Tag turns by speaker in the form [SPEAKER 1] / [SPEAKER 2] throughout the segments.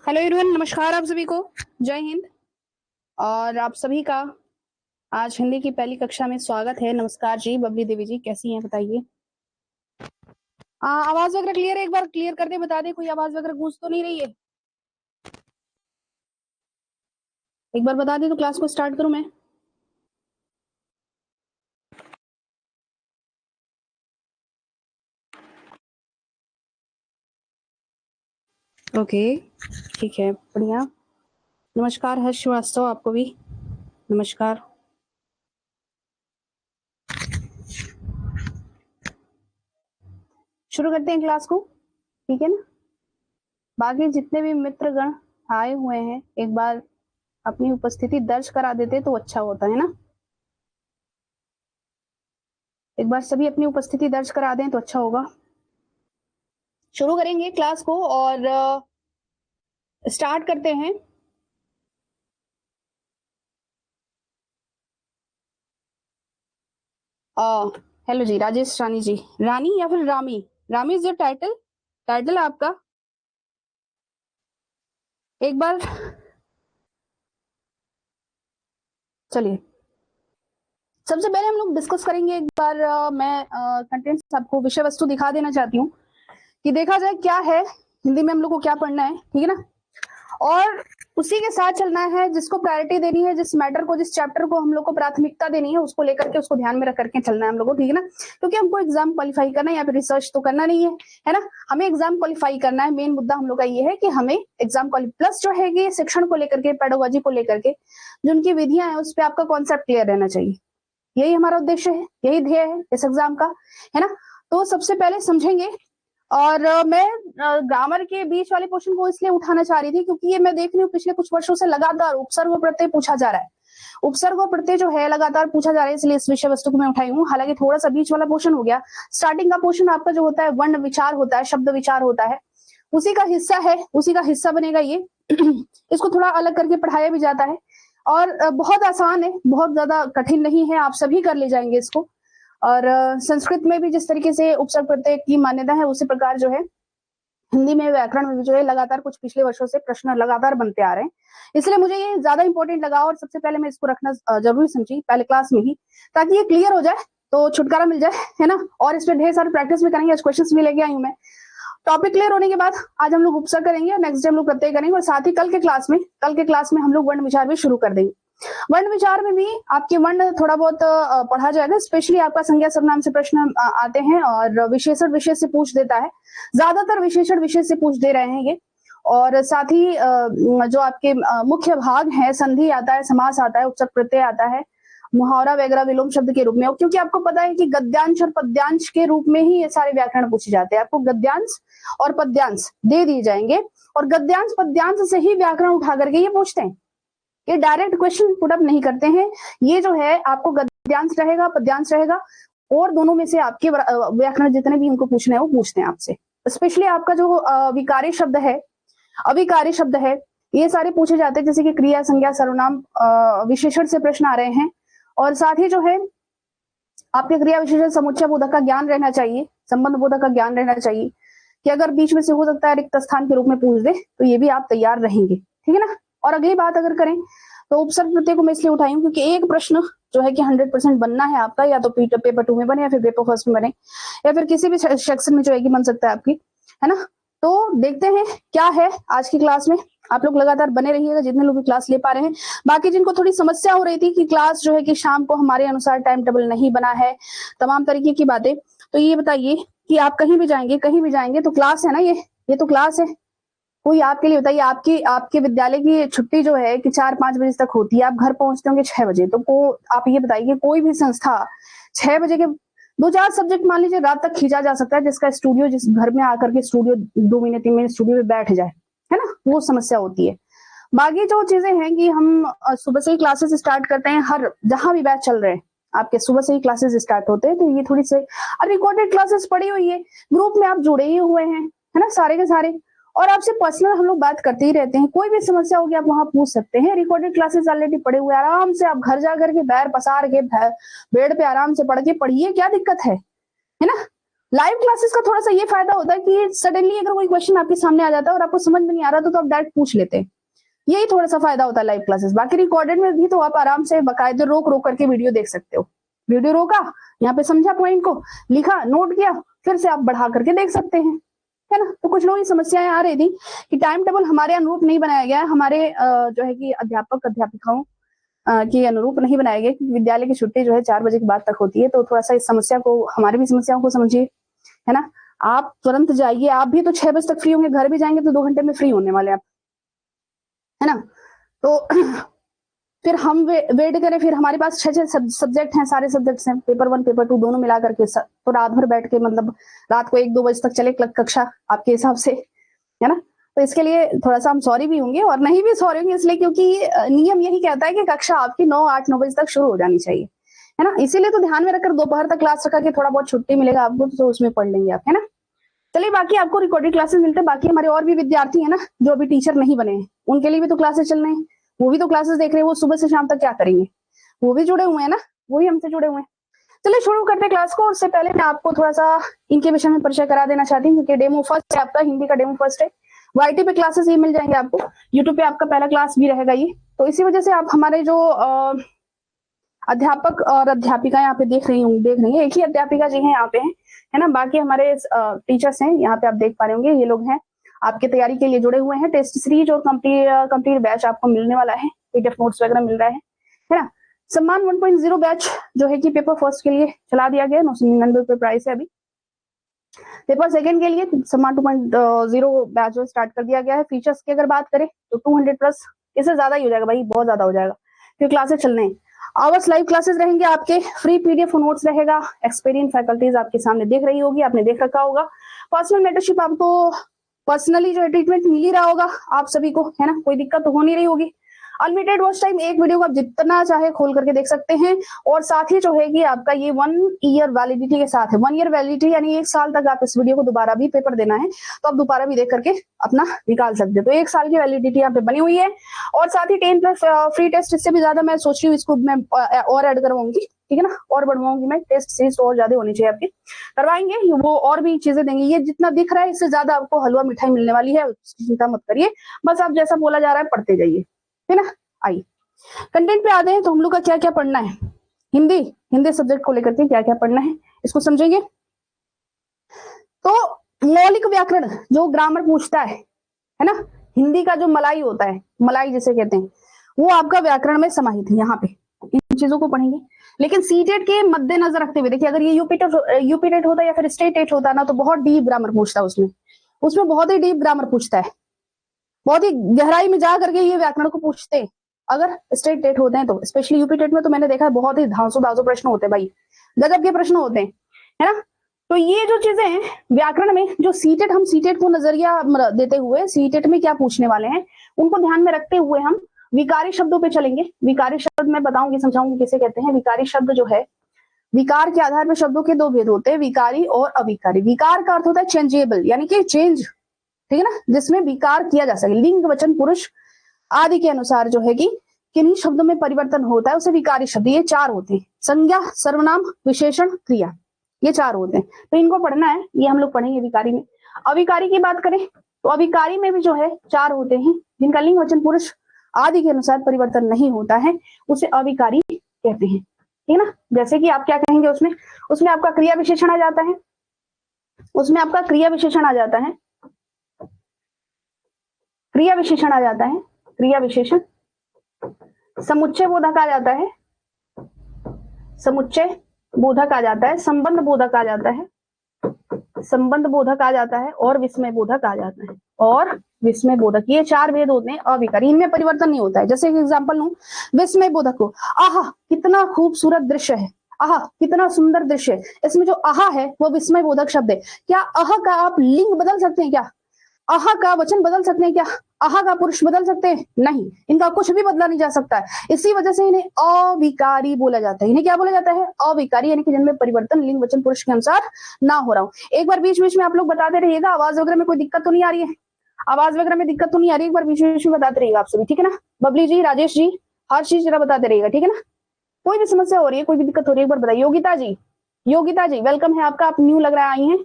[SPEAKER 1] Hello everyone, नमस्कार आप सभी को। जय हिंद। और आप सभी का आज हिंदी की पहली कक्षा में स्वागत है। नमस्कार जी। बबली देवी जी कैसी हैं बताइए। आवाज वगैरह क्लियर है? एक बार क्लियर कर दे, बता दे कोई आवाज वगैरह गूंज तो नहीं रही है। एक बार बता दे तो क्लास को स्टार्ट करूं मैं। ओके, ठीक है, बढ़िया। नमस्कार हर्ष श्रीवास्तव, आपको भी नमस्कार। शुरू करते हैं क्लास को, ठीक है ना। बाकी जितने भी मित्रगण आए हुए हैं एक बार अपनी उपस्थिति दर्ज करा देते तो अच्छा होता है ना। एक बार सभी अपनी उपस्थिति दर्ज करा दें तो अच्छा होगा। शुरू करेंगे क्लास को और स्टार्ट करते हैं। हेलो जी, राजेश रानी जी। रानी या फिर Rami? Rami is your title? Title आपका एक बार चलिए, सबसे पहले हम लोग डिस्कस करेंगे एक बार। मैं कंटेंट्स आपको विषय वस्तु दिखा देना चाहती हूँ कि देखा जाए क्या है हिंदी में हम लोग को क्या पढ़ना है, ठीक है ना। और उसी के साथ चलना है, जिसको प्रायोरिटी देनी है, जिस मैटर को, जिस चैप्टर को हम लोग को प्राथमिकता देनी है उसको लेकर के, उसको ध्यान में रख करके चलना है हम लोग को, ठीक है ना। क्योंकि हमको एग्जाम क्वालिफाई करना है या फिर रिसर्च तो करना नहीं है ना। हमें एग्जाम क्वालिफाई करना है। मेन मुद्दा हम लोग का ये है कि हमें एग्जाम प्लस जो है कि शिक्षण को लेकर के, पेडागोजी को लेकर के जो उनकी विधियां है उस पर आपका कॉन्सेप्ट क्लियर रहना चाहिए। यही हमारा उद्देश्य है, यही ध्येय है इस एग्जाम का, है ना। तो सबसे पहले समझेंगे। और मैं ग्रामर के बीच वाले क्वेश्चन को इसलिए उठाना चाह रही थी क्योंकि ये मैं देख रही हूँ पिछले कुछ वर्षों से लगातार उपसर्ग और प्रत्यय पूछा जा रहा है। उपसर्ग और प्रत्यय जो है लगातार पूछा जा रहा है, इसलिए इस विषय वस्तु को मैं उठाई हूँ। हालांकि थोड़ा सा बीच वाला पोर्शन हो गया। स्टार्टिंग का पोर्शन आपका जो होता है वर्ण विचार होता है, शब्द विचार होता है, उसी का हिस्सा है, उसी का हिस्सा बनेगा ये। इसको थोड़ा अलग करके पढ़ाया भी जाता है और बहुत आसान है, बहुत ज्यादा कठिन नहीं है, आप सभी कर ले जाएंगे इसको। और संस्कृत में भी जिस तरीके से उपसर्ग प्रत्यय की मान्यता है उसी प्रकार जो है हिंदी में, व्याकरण में भी जो है लगातार कुछ पिछले वर्षों से प्रश्न लगातार बनते आ रहे हैं। इसलिए मुझे ये ज्यादा इंपॉर्टेंट लगा और सबसे पहले मैं इसको रखना जरूरी समझी पहले क्लास में ही, ताकि ये क्लियर हो जाए तो छुटकारा मिल जाए, है ना। और इस पर ढेर सारी प्रैक्टिस भी करेंगे, आज क्वेश्चन भी लेके आई हूँ मैं। टॉपिक क्लियर होने के बाद आज हम लोग उपसर्ग करेंगे और नेक्स्ट डे हम लोग प्रत्यय करेंगे, और साथ ही कल के क्लास में हम लोग वर्ण विचार भी शुरू कर देंगे। वर्ण विचार में भी आपके वर्ण थोड़ा बहुत पढ़ा जाएगा। स्पेशली आपका संज्ञा सर्वनाम से प्रश्न आते हैं और विशेषण विशेष से पूछ देता है, ज्यादातर विशेषण विशेष से पूछ दे रहे हैं ये। और साथ ही जो आपके मुख्य भाग है, संधि आता है, समास आता है, उपसर्ग प्रत्यय आता है, मुहावरा वगैरह विलोम शब्द के रूप में। क्योंकि आपको पता है कि गद्यांश और पद्यांश के रूप में ही ये सारे व्याकरण पूछे जाते हैं। आपको गद्यांश और पद्यांश दे दिए जाएंगे और गद्यांश पद्यांश से ही व्याकरण उठा करके ये पूछते हैं। ये डायरेक्ट क्वेश्चन पुट अप नहीं करते हैं। ये जो है आपको गद्यांश रहेगा, पद्यांश रहेगा, और दोनों में से आपके व्याकरण जितने भी उनको पूछने हैं वो पूछते हैं आपसे। स्पेशली आपका जो विकारी शब्द है, अविकारी शब्द है, ये सारे पूछे जाते हैं, जैसे कि क्रिया, संज्ञा, सर्वनाम, विशेषण से प्रश्न आ रहे हैं। और साथ ही जो है आपके क्रिया विशेषण समुच्चय बोधक का ज्ञान रहना चाहिए, संबंध बोधक का ज्ञान रहना चाहिए, कि अगर बीच में से हो सकता है रिक्त स्थान के रूप में पूछ दे तो ये भी आप तैयार रहेंगे, ठीक है ना। और अगली बात अगर करें तो उपसर्ग प्रत्यय को मैं इसलिए उठाई हूँ क्योंकि एक प्रश्न जो है कि 100% बनना है आपका, या तो पेपर 2 में बने या फिर पेपर फर्स्ट में बने, या फिर किसी भी सेक्शन में जो है कि बन सकता है आपकी, है ना। तो देखते हैं क्या है आज की क्लास में। आप लोग लगातार बने रहिएगा जितने लोग भी क्लास ले पा रहे हैं। बाकी जिनको थोड़ी समस्या हो रही थी कि क्लास जो है कि शाम को हमारे अनुसार टाइम टेबल नहीं बना है, तमाम तरीके की बातें, तो ये बताइए कि आप कहीं भी जाएंगे तो क्लास है ना, ये तो क्लास है। कोई आपके लिए बताइए, आपके विद्यालय की छुट्टी जो है कि 4-5 बजे तक होती है, आप घर पहुंचते होंगे 6 बजे, तो आप ये बताइए कोई भी संस्था 6 बजे के 2-4 सब्जेक्ट मान लीजिए रात तक खींचा जा सकता है, जिसका स्टूडियो, जिस घर में आकर के स्टूडियो 2 महीने 3 महीने स्टूडियो में बैठ जाए, है ना, वो समस्या होती है। बाकी जो चीजें हैं कि हम सुबह से ही क्लासेस स्टार्ट करते हैं, हर जहां भी बैच चल रहे हैं आपके सुबह से ही क्लासेस स्टार्ट होते हैं, तो ये थोड़ी सी रिकॉर्डेड क्लासेस पड़ी हुई है, ग्रुप में आप जुड़े ही हुए हैं, है ना, सारे के सारे। और आपसे पर्सनल हम लोग बात करते ही रहते हैं, कोई भी समस्या होगी आप वहां पूछ सकते हैं। रिकॉर्डेड क्लासेस ऑलरेडी पड़े हुए, आराम से आप घर जाकर के पैर पसार के बेड पे आराम से पढ़ के पढ़िए, क्या दिक्कत है ना। लाइव क्लासेस का थोड़ा सा ये फायदा होता है कि सडनली अगर कोई क्वेश्चन आपके सामने आ जाता है और आपको समझ में नहीं आ रहा तो आप डायरेक्ट पूछ लेते हैं, यही थोड़ा सा फायदा होता है लाइव क्लासेस। बाकी रिकॉर्डेड में भी तो आप आराम से बाकायदे रोक रोक करके वीडियो देख सकते हो, वीडियो रोका, यहाँ पे समझा पॉइंट को, लिखा, नोट किया, फिर से आप बढ़ा करके देख सकते हैं, है ना। तो कुछ लोगों की समस्याएं आ रही थी कि टाइम टेबल हमारे अनुरूप नहीं बनाया गया है, हमारे जो है कि अध्यापक अध्यापिकाओं के अनुरूप नहीं बनाया गया, क्योंकि विद्यालय की छुट्टी जो है 4 बजे के बाद तक होती है। तो थोड़ा सा इस समस्या को, हमारी भी समस्याओं को समझिए, है ना। आप तुरंत जाइए, आप भी तो 6 बजे तक फ्री होंगे, घर भी जाएंगे तो 2 घंटे में फ्री होने वाले आप, है ना। तो फिर हम वेट करें, फिर हमारे पास 6 सब्जेक्ट हैं, सारे सब्जेक्ट्स हैं, पेपर 1 पेपर 2 दोनों मिला करके, तो रात भर बैठ के, मतलब रात को 1-2 बजे तक चले कक्षा आपके हिसाब से, है ना। तो इसके लिए थोड़ा सा हम सॉरी भी होंगे और नहीं भी सॉरी होंगे, इसलिए क्योंकि नियम यही कहता है कि कक्षा आपकी 8-9 बजे तक शुरू हो जानी चाहिए, है ना। इसीलिए तो ध्यान में रखकर दोपहर तक क्लास रखा के थोड़ा बहुत छुट्टी मिलेगा आपको, तो उसमें पढ़ लेंगे आप, है ना। चलिए, बाकी आपको रिकॉर्डेड क्लासेस मिलते हैं। बाकी हमारे और भी विद्यार्थी है ना जो अभी टीचर नहीं बने हैं, उनके लिए भी तो क्लासेस चल रहे हैं, वो भी तो क्लासेस देख रहे हैं, वो सुबह से शाम तक क्या करेंगे, वो भी जुड़े हुए हैं ना, वो भी हमसे जुड़े हुए हैं। चलिए शुरू करते हैं क्लास को। और उससे पहले मैं आपको थोड़ा सा इनके विषय में परिचय करा देना चाहती हूँ, क्योंकि डेमो फर्स्ट है आपका, हिंदी का डेमो फर्स्ट है। YT पे क्लासेस ये मिल जाएंगे आपको, यूट्यूब पे आपका पहला क्लास भी रहेगा ये। तो इसी वजह से आप हमारे जो अध्यापक और अध्यापिका यहाँ पे देख रही हैं, एक ही अध्यापिका जी हैं यहाँ पे, है ना। बाकी हमारे टीचर्स हैं यहाँ पे, आप देख पा रहे होंगे, ये लोग हैं आपके तैयारी के लिए जुड़े हुए हैं। टेस्ट सीरीज और कंप्लीट बैच आपको मिलने वाला है, PDF नोट्स वगैरह मिल रहा है ना। सम्मान 1.0 बैच जो है कि पेपर फर्स्ट के लिए चला दिया गया, 999 रुपए प्राइस है अभी। पेपर सेकंड के लिए सम्मान 2.0 बैच जो स्टार्ट कर दिया गया है। फीचर्स की अगर बात करें तो 200+, इससे ज्यादा ही हो जाएगा भाई, बहुत ज्यादा हो जाएगा, क्योंकि क्लासेस चलने हैं। आवर्स लाइव क्लासेस रहेंगे आपके, फ्री PDF नोट्स रहेगा, एक्सपीरियंस फैकल्टीज आपके सामने देख रही होगी, आपने देख रखा होगा। पर्सनल मेंटरशिप आपको पर्सनली जो है ट्रीटमेंट मिल ही रहा होगा आप सभी को, है ना, कोई दिक्कत तो हो नहीं रही होगी। अनलिमिटेड वॉच टाइम, एक वीडियो को आप जितना चाहे खोल करके देख सकते हैं। और साथ ही जो है कि आपका ये 1 ईयर वैलिडिटी के साथ है, 1 ईयर वैलिडिटी यानी 1 साल तक आप इस वीडियो को दोबारा भी पेपर देना है तो आप दोबारा भी देख करके अपना निकाल सकते हैं। तो 1 साल की वैलिडिटी यहाँ पे बनी हुई है। और साथ ही 10+ फ्री टेस्ट, इससे भी ज्यादा मैं सोच रही हूँ इसको मैं और ऐड करवाऊंगी, ठीक है ना, और बढ़वाऊंगी मैं, टेस्ट सीरीज और ज्यादा होनी चाहिए आपकी, करवाएंगे वो, और भी चीजें देंगे। ये जितना दिख रहा है इससे ज्यादा आपको हलवा मिठाई मिलने वाली है, चिंता मत करिए, बस आप जैसा बोला जा रहा है पढ़ते जाइए, है ना। आइए कंटेंट पे आते हैं। तो हम लोग का क्या क्या पढ़ना है, हिंदी सब्जेक्ट को लेकर के क्या क्या पढ़ना है इसको समझेंगे। तो मौलिक व्याकरण जो ग्रामर पूछता है ना, हिंदी का जो मलाई होता है, मलाई जिसे कहते हैं, वो आपका व्याकरण में समाहित है। यहाँ पे इन चीजों को पढ़ेंगे। लेकिन सीटेट के मद्देनजर रखते हुए देखिए, अगर ये यूपी टेट होता या फिर स्टेट टेट होता ना, तो बहुत डीप ग्रामर पूछता है, उसमें बहुत ही डीप ग्रामर पूछता है, बहुत ही गहराई में जा करके ये व्याकरण को पूछते हैं। अगर स्टेट टेट होते हैं तो, स्पेशली यूपी टेट में तो मैंने देखा है बहुत ही धांसू प्रश्न होते हैं भाई, गजब के प्रश्न होते हैं, है ना। तो ये जो चीजें हैं व्याकरण में, जो सीटेट, हम सीटेट को नजरिया देते हुए सीटेट में क्या पूछने वाले हैं उनको ध्यान में रखते हुए हम विकारी शब्दों पे चलेंगे। विकारी शब्द मैं बताऊंगी, समझाऊंगी किसे कहते हैं। विकारी शब्द जो है, विकार के आधार पर शब्दों के 2 भेद होते हैं, विकारी और अविकारी। विकार का अर्थ होता है चेंजेबल, यानी कि चेंज, ठीक है ना, जिसमें विकार किया जा सके, लिंग वचन पुरुष आदि के अनुसार जो है कि किन्हीं शब्दों में परिवर्तन होता है, उसे विकारी शब्द, ये 4 होते हैं, संज्ञा, सर्वनाम, विशेषण, क्रिया, ये 4 होते हैं। तो इनको पढ़ना है, ये हम लोग पढ़ेंगे विकारी में। अविकारी की बात करें तो अविकारी में भी जो है 4 होते हैं, जिनका लिंग वचन पुरुष आदि के अनुसार परिवर्तन नहीं होता है, उसे अविकारी कहते हैं, ठीक है ना। जैसे कि आप क्या कहेंगे, उसमें आपका क्रिया विशेषण आ जाता है, क्रिया विशेषण आ जाता है, क्रिया विशेषण, समुच्चय बोधक आ जाता है, संबंध बोधक आ जाता है, और विस्मय बोधक आ जाता है, ये 4 भेद होते हैं अविकारी, इनमें परिवर्तन नहीं होता है। जैसे एग्जांपल लूं, विस्मय बोधक को, आहा कितना खूबसूरत दृश्य है, आहा कितना सुंदर दृश्य है, इसमें जो आहा है वो विस्मय बोधक शब्द है। क्या आहा का आप लिंग बदल सकते हैं? क्या आहा का वचन बदल सकते हैं? क्या आहा का पुरुष बदल सकते हैं? नहीं, इनका कुछ भी बदला नहीं जा सकता है। इसी वजह से इन्हें अविकारी बोला जाता है। इन्हें क्या बोला जाता है? अविकारी, यानी कि जिनमें परिवर्तन लिंग वचन पुरुष के अनुसार ना हो रहा हो। एक बार बीच बीच में आप लोग बताते रहिएगा, आवाज वगैरह में कोई दिक्कत तो नहीं आ रही है? एक बार बीच बीच में बताते रहिएगा आप सभी, ठीक है ना। बबली जी, राजेश जी, हर चीज जरा बताते रहिएगा, ठीक है ना। कोई भी समस्या हो रही है, कोई भी दिक्कत हो रही है, एक बार बताइए। योगिता जी, योगिता जी वेलकम है आपका, आप न्यू लग रहा है आई हैं,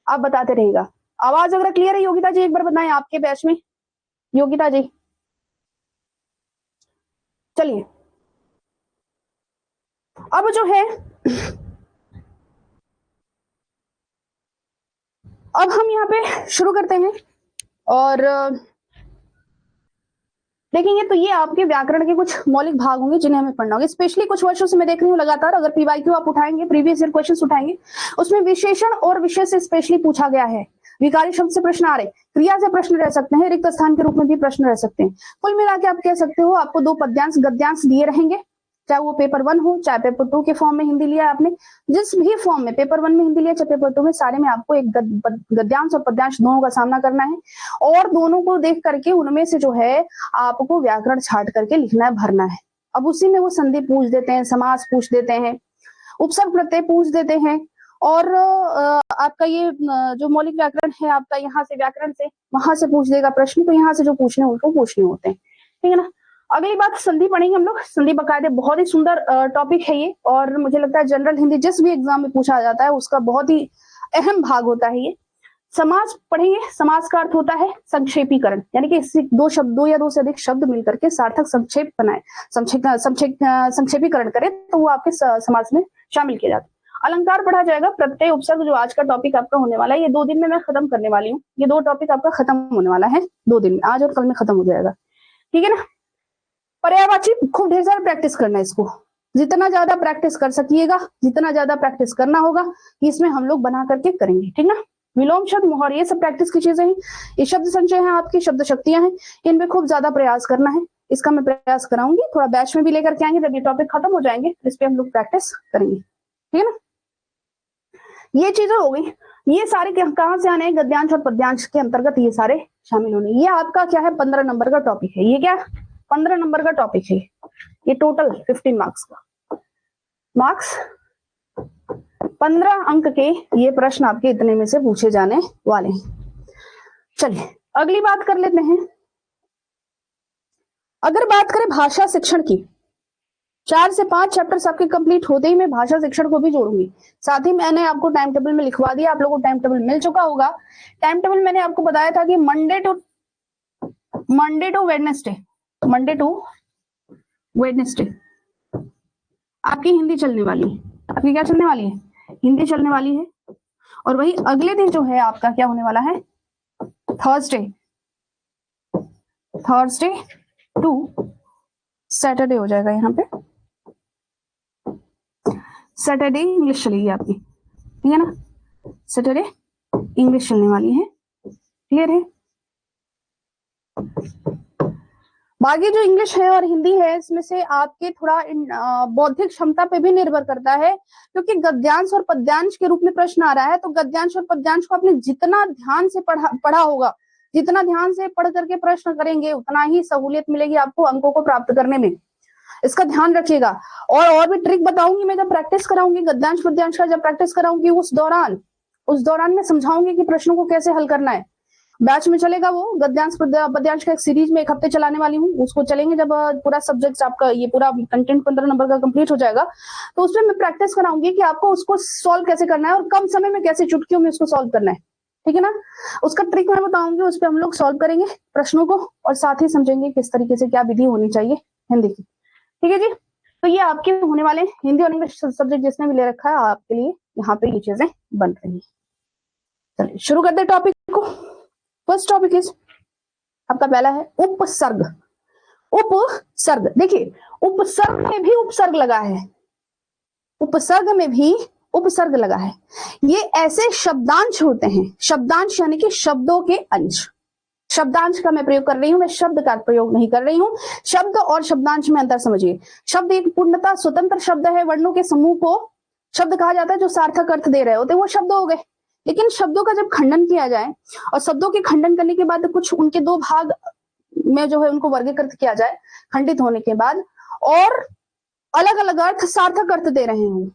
[SPEAKER 1] आप बताते रहेगा। आवाज अगर क्लियर है योगिता जी एक बार बताएं आपके बैच में, योगिता जी। चलिए अब जो है अब हम यहाँ पे शुरू करते हैं और देखेंगे। तो ये आपके व्याकरण के कुछ मौलिक भाग होंगे जिन्हें हमें पढ़ना होगा। स्पेशली कुछ वर्षों से मैं देख रही हूँ लगातार अगर पीवाईक्यू आप उठाएंगे, प्रीवियस ईयर क्वेश्चंस उठाएंगे, उसमें विशेषण और विषय से स्पेशली पूछा गया है। विकारी शब्द से प्रश्न आ रहे, क्रिया से प्रश्न रह सकते हैं, रिक्त स्थान के रूप में भी प्रश्न रह सकते हैं। कुल मिला के आप कह सकते हो आपको 2 पद्यांश गद्यांश दिए रहेंगे, चाहे वो पेपर 1 हो चाहे पेपर 2 के फॉर्म में हिंदी लिया आपने, जिस भी फॉर्म में पेपर 1 में हिंदी लिया चाहे पेपर 2 में, सारे में आपको एक गद्यांश और पद्यांश दोनों का सामना करना है और दोनों को देख करके उनमें से जो है आपको व्याकरण छाट करके लिखना है, भरना है। अब उसी में वो संधि पूछ देते हैं, समास पूछ देते हैं, उपसर्ग प्रत्यय पूछ देते हैं और आपका ये जो मौलिक व्याकरण है आपका यहाँ से व्याकरण से वहां से पूछ देगा प्रश्न, तो यहाँ से जो पूछने उनको पूछने होते हैं, ठीक है ना। अगली बात संधि पढ़ेंगे हम लोग। संधि बकायदे बहुत ही सुंदर टॉपिक है ये और मुझे लगता है जनरल हिंदी जिस भी एग्जाम में पूछा जाता है उसका बहुत ही अहम भाग होता है ये। समास पढ़ेंगे। समास का अर्थ होता है संक्षेपीकरण, यानी कि दो या दो से अधिक शब्द मिलकर के सार्थक संक्षेप बनाए, संक्षेपीकरण करें तो वो आपके समास में शामिल किया जाता है। अलंकार पढ़ा जाएगा। प्रत्यय उपसर्ग जो आज का टॉपिक आपका होने वाला है, ये 2 दिन में मैं खत्म करने वाली हूँ। ये 2 टॉपिक आपका खत्म होने वाला है 2 दिन में, आज और कल में खत्म हो जाएगा, ठीक है ना। पर्यायवाची खूब ढेर सारा प्रैक्टिस करना है इसको, जितना ज्यादा प्रैक्टिस कर सकिएगा, जितना ज्यादा प्रैक्टिस करना होगा इसमें हम लोग बना करके करेंगे, ठीक ना। विलोम शब्द, मोहर, ये सब प्रैक्टिस की चीजें हैं। ये शब्द संचय है, आपकी शब्द शक्तियां हैं, इनमें खूब ज्यादा प्रयास करना है। इसका मैं प्रयास कराऊंगी, थोड़ा बैच में भी लेकर के आएंगे, जब ये टॉपिक खत्म हो जाएंगे इस पे हम लोग प्रैक्टिस करेंगे, ठीक है ना। ये चीजें हो गई। ये सारे कहां से आने हैं, गद्यांश और पद्यांश के अंतर्गत ये सारे शामिल होने। ये आपका क्या है 15 नंबर का टॉपिक है। ये क्या 15 नंबर का टॉपिक है। ये टोटल 15 मार्क्स का, मार्क्स 15 अंक के ये प्रश्न आपके इतने में से पूछे जाने वाले हैं। चलिए अगली बात कर लेते हैं। अगर बात करें भाषा शिक्षण की, 4 से 5 चैप्टर्स आपके कंप्लीट होते ही मैं भाषा शिक्षण को भी जोड़ूंगी। साथ ही मैंने आपको टाइम टेबल में लिखवा दिया, आप लोगों को टाइम टेबल मिल चुका होगा। टाइम टेबल मैंने आपको बताया था कि मंडे टू वेडनेसडे आपकी हिंदी चलने वाली है। आपकी क्या चलने वाली है, हिंदी चलने वाली है। और वही अगले दिन जो है आपका क्या होने वाला है, थर्सडे टू सैटरडे हो जाएगा। यहाँ पे सैटरडे इंग्लिश चलेगी आपकी, ठीक है ना। सैटरडे इंग्लिश चलने वाली है, क्लियर है। बाकी जो इंग्लिश है और हिंदी है इसमें से आपके थोड़ा बौद्धिक क्षमता पे भी निर्भर करता है, क्योंकि गद्यांश और पद्यांश के रूप में प्रश्न आ रहा है। तो गद्यांश और पद्यांश को आपने जितना ध्यान से पढ़ा होगा, जितना ध्यान से पढ़ करके प्रश्न करेंगे उतना ही सहूलियत मिलेगी आपको अंकों को प्राप्त करने में। इसका ध्यान रखिएगा। और भी ट्रिक बताऊंगी मैं जब प्रैक्टिस कराऊंगी, गद्यांश पद्यांश का जब प्रैक्टिस कराऊंगी उस दौरान मैं समझाऊंगी कि प्रश्नों को कैसे हल करना है। बैच में चलेगा वो गद्यांश पद्यांश का एक सीरीज में 1 हफ्ते चलाने वाली हूँ, उसको चलेंगे जब पूरा सब्जेक्ट आपका ये पूरा कंटेंट 15 नंबर का कंप्लीट हो जाएगा, तो उसमें मैं प्रैक्टिस कराऊंगी कि आपको उसको सॉल्व कैसे करना है और कम समय में कैसे चुटकियों में उसको सॉल्व करना है, ठीक है ना। उसका ट्रिक मैं बताऊंगी, उस पर हम लोग सॉल्व करेंगे प्रश्नों को और साथ ही समझेंगे किस तरीके से क्या विधि होनी चाहिए हिंदी की, ठीक है जी। तो ये आपके होने वाले हिंदी और इंग्लिश सब्जेक्ट जिसने भी ले रखा है आपके लिए यहाँ पे ये चीजें बन रही है। चलिए शुरू करते टॉपिक को। फर्स्ट टॉपिक इज आपका पहला है उपसर्ग। उपसर्ग, देखिए उपसर्ग में भी उपसर्ग लगा है, उपसर्ग में भी उपसर्ग लगा है। ये ऐसे शब्दांश होते हैं, शब्दांश यानी कि शब्दों के अंश। शब्दांश का मैं प्रयोग कर रही हूं, मैं शब्द का प्रयोग नहीं कर रही हूं। शब्द और शब्दांश में अंतर समझिए। शब्द एक पूर्णतः स्वतंत्र शब्द है, वर्णों के समूह को शब्द कहा जाता है जो सार्थक अर्थ दे रहे होते हैं, वो शब्द हो गए। लेकिन शब्दों का जब खंडन किया जाए और शब्दों के खंडन करने के बाद कुछ उनके 2 भाग में जो है उनको वर्गीकृत किया जाए खंडित होने के बाद, और अलग अलग अर्थ सार्थक अर्थ दे रहे हों,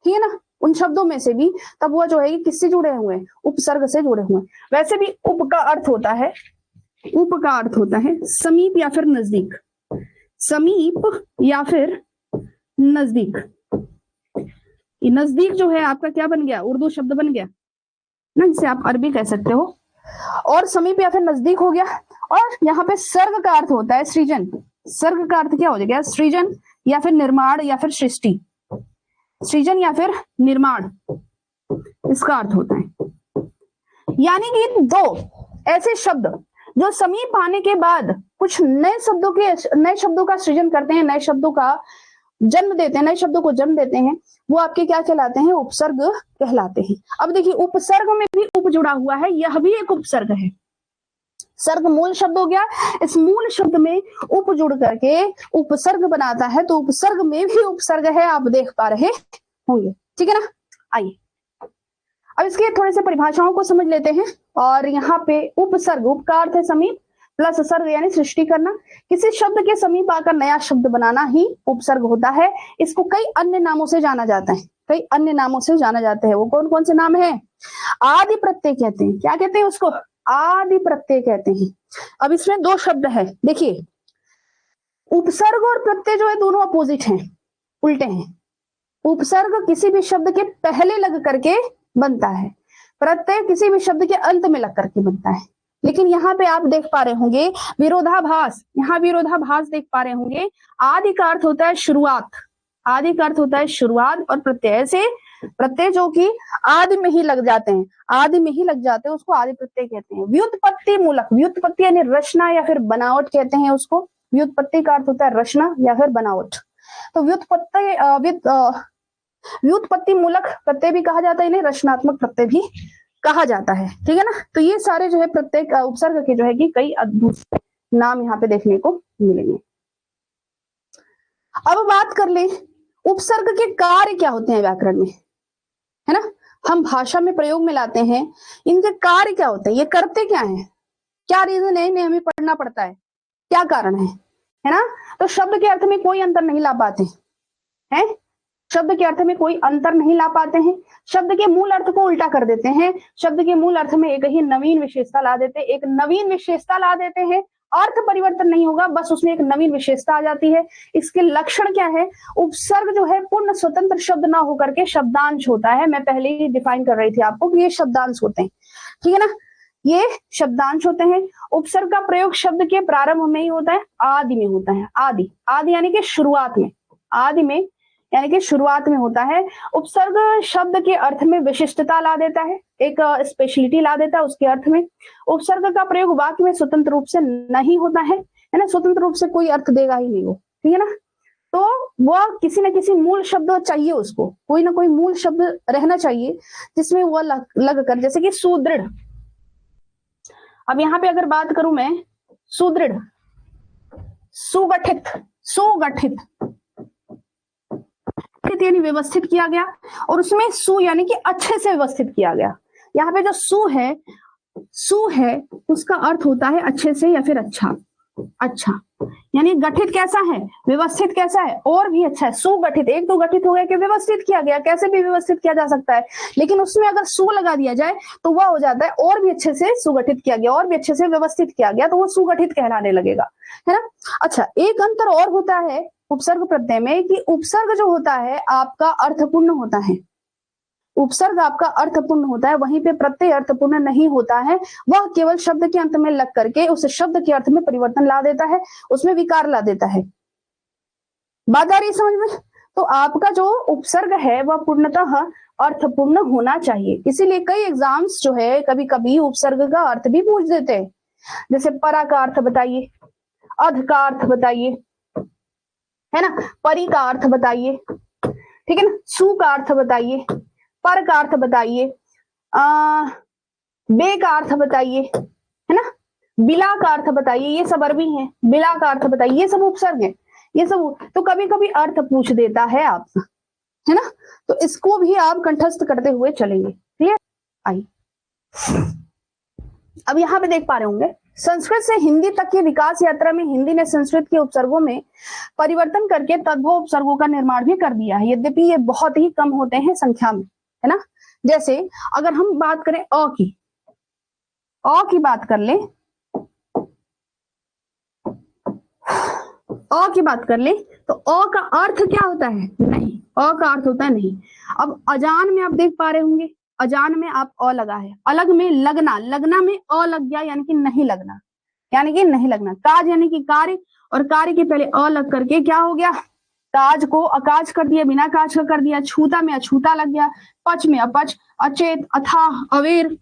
[SPEAKER 1] ठीक है ना, उन शब्दों में से भी, तब वो जो है किससे जुड़े हुए हैं, उपसर्ग से जुड़े हुए हैं। वैसे भी उप का अर्थ होता है, उप का अर्थ होता है समीप या फिर नजदीक, समीप या फिर नजदीक। ये नजदीक जो है आपका क्या बन गया, उर्दू शब्द बन गया ना, जिसे आप अरबी कह सकते हो, और समीप या फिर नजदीक हो गया। और यहाँ पे सर्ग का अर्थ होता है सृजन। सर्ग का अर्थ क्या हो जाएगा, सृजन या फिर निर्माण या फिर सृष्टि, सृजन या फिर निर्माण इसका अर्थ होता है। यानी कि दो ऐसे शब्द जो समीप आने के बाद कुछ नए शब्दों का सृजन करते हैं, नए शब्दों का जन्म देते हैं, नए शब्दों को जन्म देते हैं, वो आपके क्या कहलाते हैं, उपसर्ग कहलाते हैं। अब देखिए उपसर्ग में भी उप जुड़ा हुआ है, यह भी एक उपसर्ग है। सर्ग मूल शब्द हो गया, इस मूल शब्द में उप जुड़ करके उपसर्ग बनाता है, तो उपसर्ग में भी उपसर्ग है, आप देख पा रहे होंगे, ठीक है ना। आइए अब इसके थोड़े से परिभाषाओं को समझ लेते हैं। और यहाँ पे उपसर्ग, उप का अर्थ है समीप, प्लस सर्ग यानी सृष्टि करना, किसी शब्द के समीप आकर नया शब्द बनाना ही उपसर्ग होता है। इसको कई अन्य नामों से जाना जाता है, कई अन्य नामों से जाना जाता है। वो कौन कौन से नाम है, आदि प्रत्यय कहते हैं। क्या कहते हैं उसको, आदि प्रत्यय कहते हैं। अब इसमें दो शब्द है, देखिए उपसर्ग और प्रत्यय जो है दोनों अपोजिट हैं, उल्टे हैं। उपसर्ग किसी भी शब्द के पहले लग करके बनता है, प्रत्यय किसी भी शब्द के अंत में लग करके बनता है। लेकिन यहाँ पे आप देख पा रहे होंगे विरोधाभास, यहाँ विरोधाभास देख पा रहे होंगे। आदि का अर्थ होता है शुरुआत, आदि का अर्थ होता है शुरुआत, और प्रत्यय से प्रत्यय जो कि आदि में ही लग जाते हैं, आदि में ही लग जाते हैं, उसको आदि प्रत्यय कहते हैं। व्युत्पत्ति मूलक, व्युत्पत्ति यानी रचना या फिर बनावट कहते हैं उसको। व्युत्पत्ति का अर्थ होता है रचना या फिर बनावट। तो व्युत्पत्ति मूलक प्रत्यय भी कहा जाता है, इन्हें रचनात्मक प्रत्यय भी कहा जाता है, ठीक है ना। तो ये सारे जो है प्रत्येक उपसर्ग के जो है कि कई अद्भुत नाम यहाँ पे देखने को मिलेंगे। अब बात कर ले उपसर्ग के कार्य क्या होते हैं व्याकरण में, है ना। हम भाषा में प्रयोग में लाते हैं, इनके कार्य क्या होते हैं, ये करते क्या है, क्या रीजन है इन्हें हमें पढ़ना पड़ता है, क्या कारण है ना। तो शब्द के अर्थ में कोई अंतर नहीं ला पाते हैं, शब्द के अर्थ में कोई अंतर नहीं ला पाते हैं, शब्द के मूल अर्थ को उल्टा कर देते हैं, शब्द के मूल अर्थ में एक ही नवीन विशेषता ला देते हैं, एक नवीन विशेषता ला देते हैं। अर्थ परिवर्तन नहीं होगा, बस उसमें एक नवीन विशेषता आ जाती है। इसके लक्षण क्या है, उपसर्ग जो है पूर्ण स्वतंत्र शब्द ना होकर के शब्दांश होता है। मैं पहले ही डिफाइन कर रही थी आपको कि ये शब्दांश होते हैं, ठीक है ना, ये शब्दांश होते हैं। उपसर्ग का प्रयोग शब्द के प्रारंभ में ही होता है, आदि में होता है, आदि, आदि यानी कि शुरुआत में, आदि में यानी कि शुरुआत में होता है। उपसर्ग शब्द के अर्थ में विशिष्टता ला देता है, एक स्पेशलिटी ला देता है उसके अर्थ में। उपसर्ग का प्रयोग वाक्य में स्वतंत्र रूप से नहीं होता है ना, स्वतंत्र रूप से कोई अर्थ देगा ही नहीं वो, ठीक है ना। तो वह किसी न किसी मूल शब्द चाहिए, उसको कोई ना कोई मूल शब्द रहना चाहिए जिसमें वह लग कर, जैसे कि सुदृढ़। अब यहाँ पे अगर बात करूं मैं, सुदृढ़, सुगठित, सुगठित यानी व्यवस्थित किया गया, और उसमें सु यानी कि अच्छे से व्यवस्थित किया गया। यहाँ पे जो सु है उसका अर्थ होता है अच्छे से या फिर अच्छा, अच्छा यानी गठित कैसा है, व्यवस्थित कैसा है, और भी अच्छा है। सुगठित, एक तो गठित हो गया कि व्यवस्थित किया गया, कैसे भी व्यवस्थित किया जा सकता है, लेकिन उसमें अगर सु लगा दिया जाए तो वह हो जाता है और भी अच्छे से सुगठित किया गया, और भी अच्छे से व्यवस्थित किया गया, तो वो सुगठित कहलाने लगेगा, है ना। अच्छा, एक अंतर और होता है उपसर्ग प्रत्यय में कि उपसर्ग जो होता है आपका अर्थपूर्ण होता है, उपसर्ग आपका अर्थपूर्ण होता है, वहीं पे प्रत्यय अर्थपूर्ण नहीं होता है। वह केवल शब्द के अंत में लग करके उस शब्द के अर्थ में परिवर्तन ला देता है, उसमें विकार ला देता है। बात आ रही समझ में। तो आपका जो उपसर्ग है वह पूर्णतः अर्थपूर्ण होना चाहिए। इसीलिए कई एग्जाम्स जो है कभी कभी उपसर्ग का अर्थ भी पूछ देते हैं, जैसे परा का अर्थ बताइए, अध का अर्थ बताइए, है ना, परी का अर्थ बताइए, ठीक है ना, सु का अर्थ बताइए, पर का अर्थ बताइए, बे का अर्थ बताइए, है ना, बिला का अर्थ बताइए, ये सब अरबी है, बिला का अर्थ बताइए, ये सब उपसर्ग है, ये सब। तो कभी कभी अर्थ पूछ देता है आपसे, है ना, तो इसको भी आप कंठस्थ करते हुए चलेंगे, क्लियर। आइए अब यहाँ पे देख पा रहे होंगे, संस्कृत से हिंदी तक की विकास यात्रा में हिंदी ने संस्कृत के उपसर्गों में परिवर्तन करके तद्भव उपसर्गों का निर्माण भी कर दिया है, यद्यपि ये बहुत ही कम होते हैं संख्या में, है ना। जैसे अगर हम बात करें अ की बात कर ले, अ की बात कर ले, तो अ का अर्थ क्या होता है, नहीं, अ का अर्थ होता है नहीं। अब अजान में आप देख पा रहे होंगे, अजान में आप अ लगा है, अलग में लगना, लगना में अ लग गया यानी कि नहीं लगना, यानी कि नहीं लगना। काज यानी कि कार्य, और कार्य के पहले अ लग करके क्या हो गया, काज को अकाज कर दिया, बिना काज का कर दिया। छूता में अछूता लग गया, पच में अपच, अचेत, अथाह, अवेर,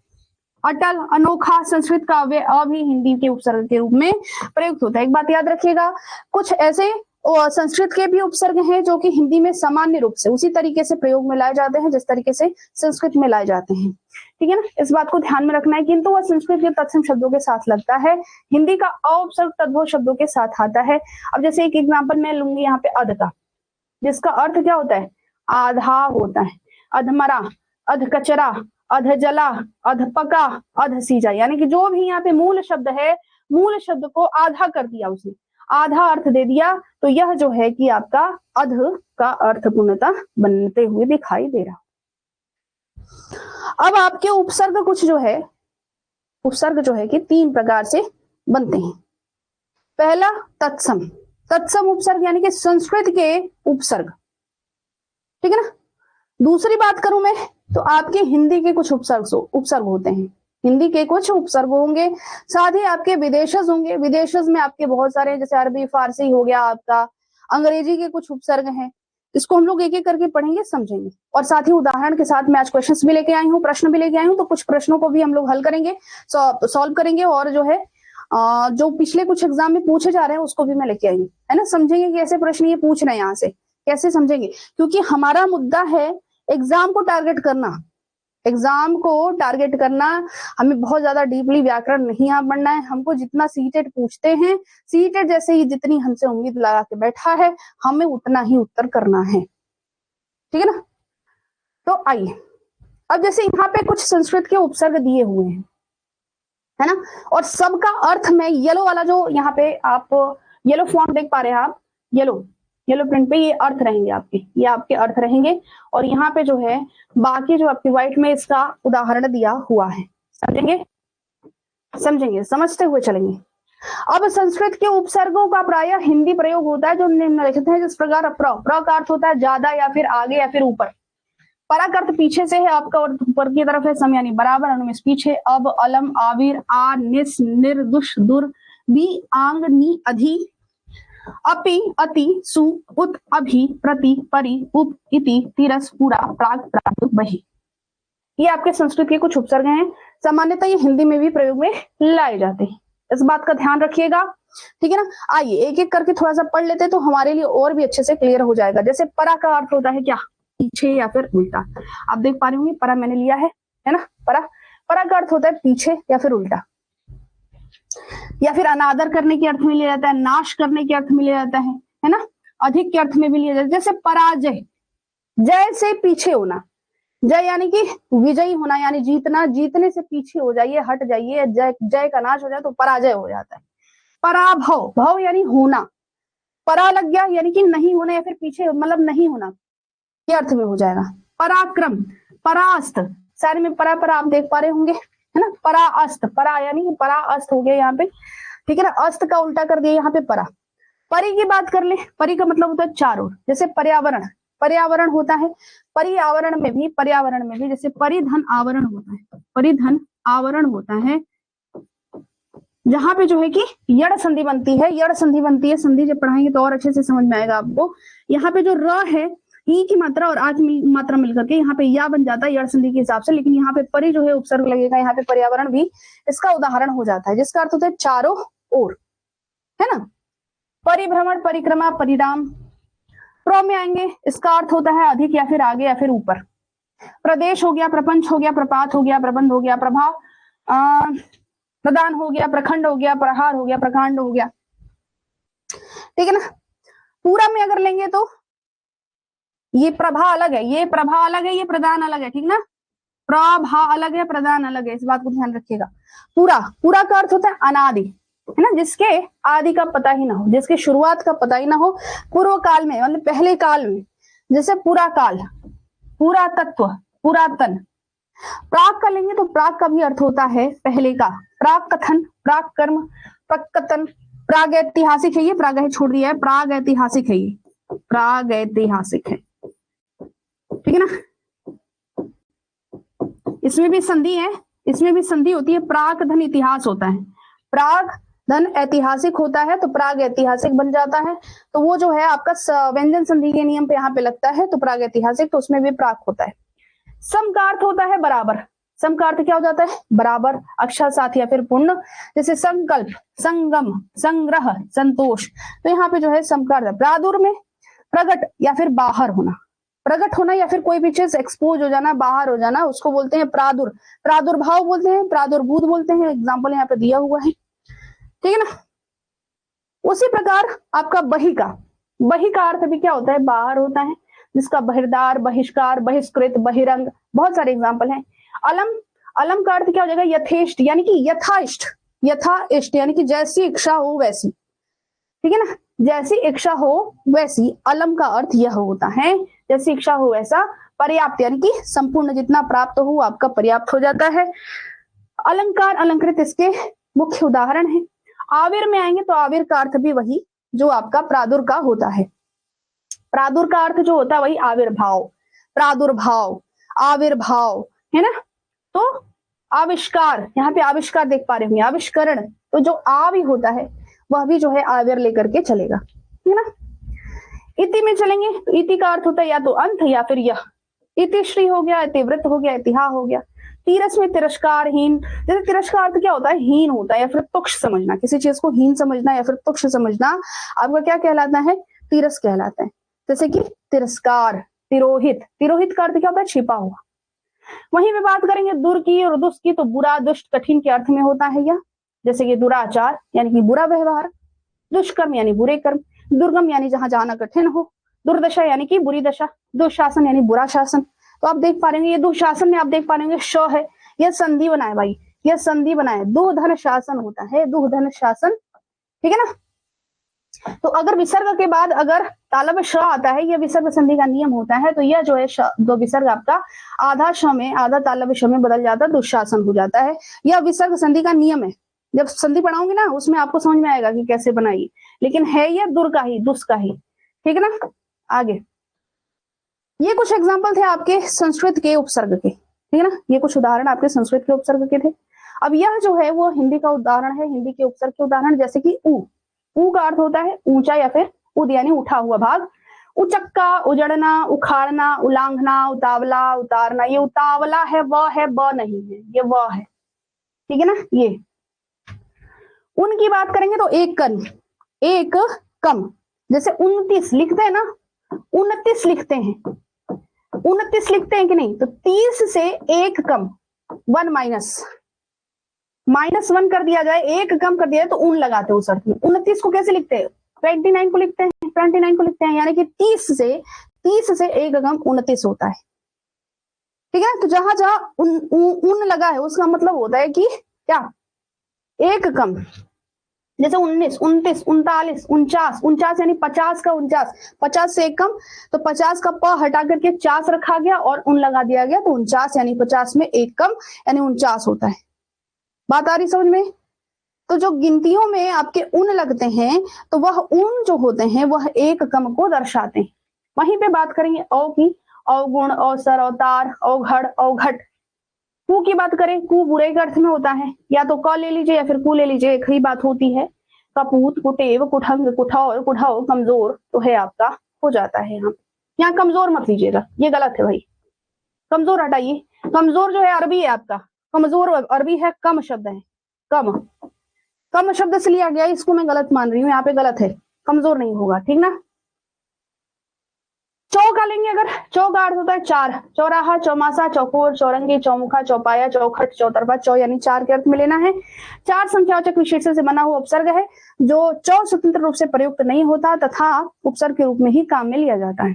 [SPEAKER 1] अटल, अनोखा। संस्कृत का अव्यय अ भी हिंदी के उपसर्ग के रूप में प्रयुक्त होता है। एक बात याद रखिएगा, कुछ ऐसे संस्कृत के भी उपसर्ग हैं जो कि हिंदी में सामान्य रूप से उसी तरीके से प्रयोग में लाए जाते हैं जिस तरीके से संस्कृत में लाए जाते हैं, ठीक है ना। इस बात को ध्यान में रखना है, किंतु वह संस्कृत के तत्सम शब्दों के साथ लगता है, हिंदी का अ उपसर्ग तद्भव शब्दों के साथ आता है। अब जैसे एक एग्जाम्पल मैं लूंगी यहाँ पे अध का, जिसका अर्थ क्या होता है, आधा होता है। अधमरा, अध कचरा, अध जला, अध पका, अध सीजा, यानी कि जो भी यहाँ पे मूल शब्द है, मूल शब्द को आधा कर दिया, उसने आधा अर्थ दे दिया, तो यह जो है कि आपका अध का अर्थ पूर्णतः बनते हुए दिखाई दे रहा। अब आपके उपसर्ग कुछ जो है, उपसर्ग जो है कि 3 प्रकार से बनते हैं। पहला तत्सम, तत्सम उपसर्ग यानी कि संस्कृत के उपसर्ग, ठीक है ना। दूसरी बात करूं मैं तो आपके हिंदी के कुछ उपसर्ग होते हैं, हिंदी के कुछ उपसर्ग होंगे, साथ ही आपके विदेशज होंगे। विदेशज में आपके बहुत सारे, जैसे अरबी फारसी हो गया आपका, अंग्रेजी के कुछ उपसर्ग हैं। इसको हम लोग एक एक करके पढ़ेंगे, समझेंगे, और साथ ही उदाहरण के साथ मैं आज क्वेश्चंस भी लेके आई हूँ, प्रश्न भी लेके आई हूँ, तो कुछ प्रश्नों को भी हम लोग हल करेंगे, सॉल्व करेंगे, और जो है जो पिछले कुछ एग्जाम में पूछे जा रहे हैं उसको भी मैं लेके आई हूँ, है ना। समझेंगे कि ऐसे प्रश्न ये पूछ रहे हैं, यहाँ से कैसे समझेंगे, क्योंकि हमारा मुद्दा है एग्जाम को टारगेट करना, एग्जाम को टारगेट करना। हमें बहुत ज्यादा डीपली व्याकरण नहीं यहाँ पढ़ना है, हमको जितना सीटेट पूछते हैं, सीटेट जैसे ही जितनी हमसे उम्मीद लगा के बैठा है, हमें उतना ही उत्तर करना है, ठीक है ना। तो आइए, अब जैसे यहाँ पे कुछ संस्कृत के उपसर्ग दिए हुए हैं, है ना, और सबका अर्थ में येलो वाला जो यहाँ पे आप येलो फॉन्ट देख पा रहे हैं आप, येलो प्रिंट पे ये अर्थ रहेंगे आपके, ये आपके अर्थ रहेंगे, और यहाँ पे जो है बाकी जो आपके व्हाइट में इसका उदाहरण दिया हुआ है। समझेंगे, समझेंगे, समझते हुए चलेंगे। अब संस्कृत के उपसर्गों का प्राय हिंदी प्रयोग होता है जो निम्नलिखित है, जिस प्रकार प्र का अर्थ होता है ज्यादा या फिर आगे या फिर ऊपर, परा का अर्थ पीछे से है आपका और ऊपर की तरफ है, सम यानी बराबर, अनुमेष पीछे, अब, अलम, आविर, आ, निस, निर, दुष, दुर, बी, आंग, नी, अधि, अपि, अति, सु, उत, अभि, प्रति, परि, उप, इति, तिरस, पूरा, प्राग, प्राग, बहि। ये आपके संस्कृत के कुछ उपसर्ग हैं, सामान्यतः ये हिंदी में भी प्रयोग में लाए जाते हैं, इस बात का ध्यान रखिएगा, ठीक है ना। आइए एक एक करके थोड़ा सा पढ़ लेते हैं तो हमारे लिए और भी अच्छे से क्लियर हो जाएगा। जैसे परा का अर्थ होता है क्या, पीछे या फिर उल्टा। आप देख पा रहे होंगे परा मैंने लिया है ना। परा, परा का अर्थ होता है पीछे या फिर उल्टा, या फिर अनादर करने के अर्थ में लिया जाता है, नाश करने के अर्थ में लिया जाता है ना, अधिक के अर्थ में भी लिया जाता है। जैसे पराजय, जय से पीछे होना, जय यानी कि विजयी होना, यानी जीतना, जीतने से पीछे हो जाइए, हट जाइए, जय जय का नाश हो जाए तो पराजय हो जाता है। पराभव, भव यानी होना, परा लग गया यानी कि नहीं होना या फिर पीछे, मतलब नहीं होना के अर्थ में हो जाएगा। पराक्रम, परास्त, सारे में परा परा आप देख पा रहे होंगे, है ना। पराअस्त, परा यानी कि पराअस्त हो गया यहाँ पे, ठीक है ना, अस्त का उल्टा कर दिया यहाँ पे परा। परि की बात कर ले, परि का मतलब होता है चारों, जैसे पर्यावरण, पर्यावरण होता है, पर्यावरण में भी जैसे परिधन आवरण होता है, परिधन आवरण होता है, जहां पे जो है कि यड़ संधि बनती है, यड़ संधि बनती है, संधि जब पढ़ाएंगे तो और अच्छे से समझ में आएगा आपको। यहाँ पे जो र है, ई की मात्रा और आ की मात्रा मिलकर के यहाँ पे या बन जाता है यड़ संधि के हिसाब से, लेकिन यहाँ पे परि जो है उपसर्ग लगेगा, यहाँ पे पर्यावरण भी इसका उदाहरण हो जाता है, जिसका अर्थ होता है चारों ओर, है ना। परिभ्रमण, परिक्रमा, परिणाम, प्र में आएंगे, इसका अर्थ होता है अधिक या फिर आगे या फिर ऊपर। प्रदेश हो गया, प्रपंच हो गया, प्रपात हो गया, प्रबंध हो गया, प्रभाव, प्रदान हो गया, प्रखंड हो गया, प्रहार हो गया, प्रकांड हो गया, ठीक है ना। पूरा में अगर लेंगे तो ये प्रभा अलग है, ये प्रभा अलग है, ये प्रदान अलग है, ठीक ना। प्रभा अलग है, प्रदान अलग है, इस बात को ध्यान रखिएगा। पूरा, पूरा का अर्थ होता है अनादि, है ना, जिसके आदि का पता ही ना हो, जिसके शुरुआत का पता ही ना हो, पूर्व काल में मतलब पहले काल में, जैसे पूरा काल, पूरा तत्व, पुरातन। प्राक का लेंगे तो प्राक का भी अर्थ होता है पहले का, प्राक कथन, प्राक कर्म, प्रकथन, प्राग ऐतिहासिक है, ये प्राग छोड़ दिया है, प्राग ऐतिहासिक है, ये प्राग ऐतिहासिक है, ठीक है ना। इसमें भी संधि है, इसमें भी संधि होती है, प्राक धन इतिहास होता है, प्राग धन ऐतिहासिक होता है तो प्राग ऐतिहासिक बन जाता है। तो वो जो है आपका व्यंजन संधि के नियम पे यहाँ पे लगता है, तो प्राग ऐतिहासिक, तो उसमें भी प्राग होता है। सम का अर्थ होता है बराबर, सम का अर्थ क्या हो जाता है, बराबर, अक्षर साथ या फिर पूर्ण, जैसे संकल्प, संगम, संग्रह, संतोष। तो यहाँ पे जो है सम का अर्थ प्रादुर में प्रगट या फिर बाहर होना, प्रगट होना या फिर कोई भी चीज एक्सपोज हो जाना, बाहर हो जाना, उसको बोलते हैं प्रादुर, प्रादुर्भाव बोलते हैं, प्रादुर्भूत बोलते हैं। एग्जाम्पल यहाँ पे दिया हुआ है, ठीक है ना। उसी प्रकार आपका बही का, बही का अर्थ भी क्या होता है, बाहर होता है, जिसका बहिर्दार, बहिष्कार, बहिष्कृत, बहिरंग, बहुत सारे एग्जाम्पल हैं। अलम, अलम का अर्थ क्या हो जाएगा, यथेष्ट, यानी कि यथाइष्ट, यथाइष्ट यानी कि जैसी इच्छा हो वैसी, ठीक है ना, जैसी इच्छा हो वैसी। अलम का अर्थ यह होता है, जैसी इच्छा हो वैसा। पर्याप्त यानी कि संपूर्ण, जितना प्राप्त हो आपका पर्याप्त हो जाता है। अलंकार, अलंकृत इसके मुख्य उदाहरण है। आविर में आएंगे तो आविर का अर्थ भी वही जो आपका प्रादुर का होता है, प्रादुर का अर्थ जो होता है वही आविर्भाव, प्रादुर्भाव, आविर्भाव, है ना। तो आविष्कार, यहाँ पे आविष्कार देख पा रहे होंगे, आविष्करण, तो जो आ भी होता है वह भी जो है आविर लेकर के चलेगा, है ना। इति में चलेंगे तो इति का अर्थ होता है या तो अंत या फिर यह, इतिश्री हो गया, इतिवृत्त हो गया, इतिहा हो गया। तीरस में तिरस्कारहीन, जैसे तिरस्कार तो क्या होता है, हीन होता है या फिर तुक्ष समझना, किसी चीज को हीन समझना या फिर तुक्ष समझना, आपका क्या कहलाता है, तीरस कहलाता है। जैसे कि तिरस्कार, तिरोहित, तिरोहित का अर्थ क्या होता है, छिपा हुआ। वहीं पे बात करेंगे दुर की और दुष्ट की, तो बुरा, दुष्ट, कठिन के अर्थ में होता है यह, जैसे कि दुराचार यानी कि बुरा व्यवहार, दुष्कर्म यानी बुरे कर्म, दुर्गम यानी जहां जाना कठिन हो, दुर्दशा यानी कि बुरी दशा, दुशासन यानी बुरा शासन। तो आप देख पा रहे हैं ये दुशासन में आप देख पा रहे हैं श है, यह संधि बनाए भाई, यह संधि बनाए, दुधन शासन होता है, दुधन शासन, ठीक है ना। तो अगर विसर्ग के बाद अगर तालव्य श आता है, यह विसर्ग संधि का नियम होता है, तो यह जो है दो विसर्ग आपका आधा श में, आधा तालव्य श में बदल जाता है, दुशासन हो जाता है। यह विसर्ग संधि का नियम है, जब संधि पढ़ाऊंगी ना उसमें आपको समझ में आएगा कि कैसे बनाइए, लेकिन है यह दुर का ही, दुष्ट का ही, ठीक है ना। आगे ये कुछ एग्जाम्पल थे आपके संस्कृत के उपसर्ग के, ठीक है ना, ये कुछ उदाहरण आपके संस्कृत के उपसर्ग के थे। अब यह जो है वो हिंदी का उदाहरण है, हिंदी के उपसर्ग के उदाहरण, जैसे कि ऊ, ऊ का अर्थ होता है ऊंचा या फिर उद यानी उठा हुआ भाग, उचक्का, उजड़ना, उखाड़ना, उलांघना, उतावला, उतारना। ये उतावला है, वह है, ब नहीं है, ये वह है, ठीक है ना। ये उनकी बात करेंगे तो एक कन, एक कम, जैसे 29 लिखते हैं ना, 29 लिखते हैं, 29 लिखते हैं कि नहीं, तो 30 से एक कम, 1 माइनस, -1 कर दिया जाए, एक कम कर दिया जाए, तो उन लगाते हैं उस अर्थ में। 29 को कैसे लिखते हैं, 29 को लिखते हैं, 29 को लिखते हैं, यानी कि 30 से एक कम 29 होता है, ठीक है। तो जहां जहां उन लगा है उसका मतलब होता है कि क्या, एक कम, जैसे 19, 29, 39, 49, 49 यानी 50 का 49, 50 से एक कम, तो 50 का प हटा करके 40 रखा गया और उन लगा दिया गया, तो 49 यानी 50 में एक कम यानी 49 होता है। बात आ रही समझ में। तो जो गिनतियों में आपके उन लगते हैं तो वह उन जो होते हैं वह एक कम को दर्शाते हैं। वहीं पे बात करेंगे औ की, अवगुण, अवसर, अवतार, अवघड़, अवघट। कु की बात करें, कु बुरे के अर्थ में होता है, या तो क ले लीजिए या फिर कु ले लीजिए, एक ही बात होती है। कपूत, कुटेव, कुठंग, कुठौर, कुढ़ाव, कमजोर, तो है आपका हो जाता है। यहाँ कमजोर मत लीजिएगा, ये गलत है भाई, कमजोर हटाइए। कमजोर जो है अरबी है आपका, कमजोर अरबी है, कम शब्द है, कम, कम शब्द से लिया गया, इसको मैं गलत मान रही हूँ, यहाँ पे गलत है, कमजोर नहीं होगा, ठीक ना। चौ का लेंगे अगर, चौ का अर्थ होता है चार, चौराहा, चौमासा, चौकोर, चौरंगी, चौमुखा, चौपाया, चौखट, चौतरफा। चौ यानी चार के अर्थ में लेना है। चार संख्यावाचक विशेषण से बना हुआ उपसर्ग है, जो चौ स्वतंत्र रूप से प्रयुक्त नहीं होता तथा उपसर्ग के रूप में ही काम में लिया जाता है,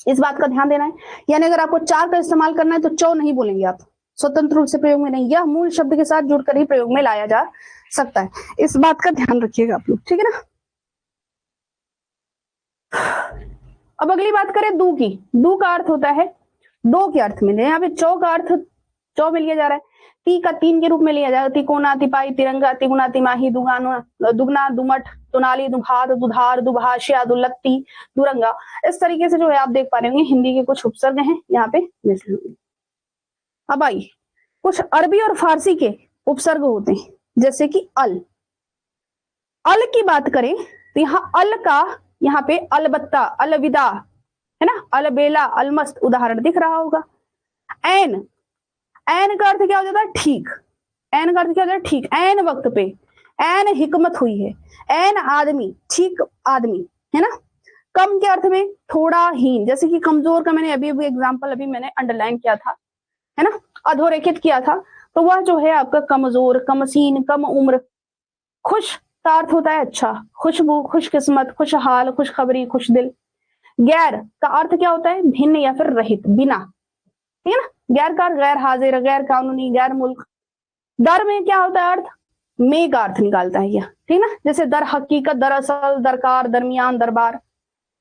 [SPEAKER 1] इस बात का ध्यान देना है। यानी अगर आपको चार का इस्तेमाल करना है तो चौ नहीं बोलेंगे आप, स्वतंत्र रूप से प्रयोग में नहीं, यह मूल शब्द के साथ जुड़कर ही प्रयोग में लाया जा सकता है, इस बात का ध्यान रखिएगा आप लोग, ठीक है ना। अब अगली बात करें दू की, दू का अर्थ होता है दो के अर्थ में, यहाँ पे चौ का अर्थ चौ में लिया जा रहा है। ती का तीन के रूप में लिया जाएगा, तिकोना, तिपाई, तिरंगा, तिगुना, तिमाही, दुगना, दुमट, दुनाली, दुभात, दुधार, दुभाषिया, दुलत्ती, दुरंगा। इस तरीके से जो है आप देख पा रहे होंगे हिंदी के कुछ उपसर्ग हैं यहाँ पे मिले हुए। अब आइए कुछ अरबी और फारसी के उपसर्ग होते हैं, जैसे कि अल की बात करें तो यहाँ अल का यहाँ पे अलबत्ता, अलविदा है ना, अलबेला, अलमस्त उदाहरण दिख रहा होगा। एन का अर्थ क्या हो जाता है? ठीक। एन का अर्थ क्या हो जाता है? ठीक। एन वक्त पे, एन हिकमत हुई है, एन आदमी, ठीक आदमी, है ना। कम के अर्थ में थोड़ा हीन, जैसे कि कमजोर का मैंने अभी एग्जाम्पल अभी मैंने अंडरलाइन किया था, है ना, अधोरेखित किया था, तो वह जो है आपका कमजोर, कमसीन, कम उम्र। खुश का अर्थ होता है अच्छा, खुशबू, खुशकिस्मत, खुशहाल, खुशखबरी, खुश दिल। गैर का अर्थ क्या होता है? भिन्न या फिर रहित, बिना, ठीक है ना। गैर का गैर हाजिर, गैर कानूनी, गैर मुल्क। दर में क्या होता है अर्थ? में का अर्थ निकालता है यह, ठीक ना, जैसे दर हकीकत, दरअसल, दरकार, दरमियान, दरबार।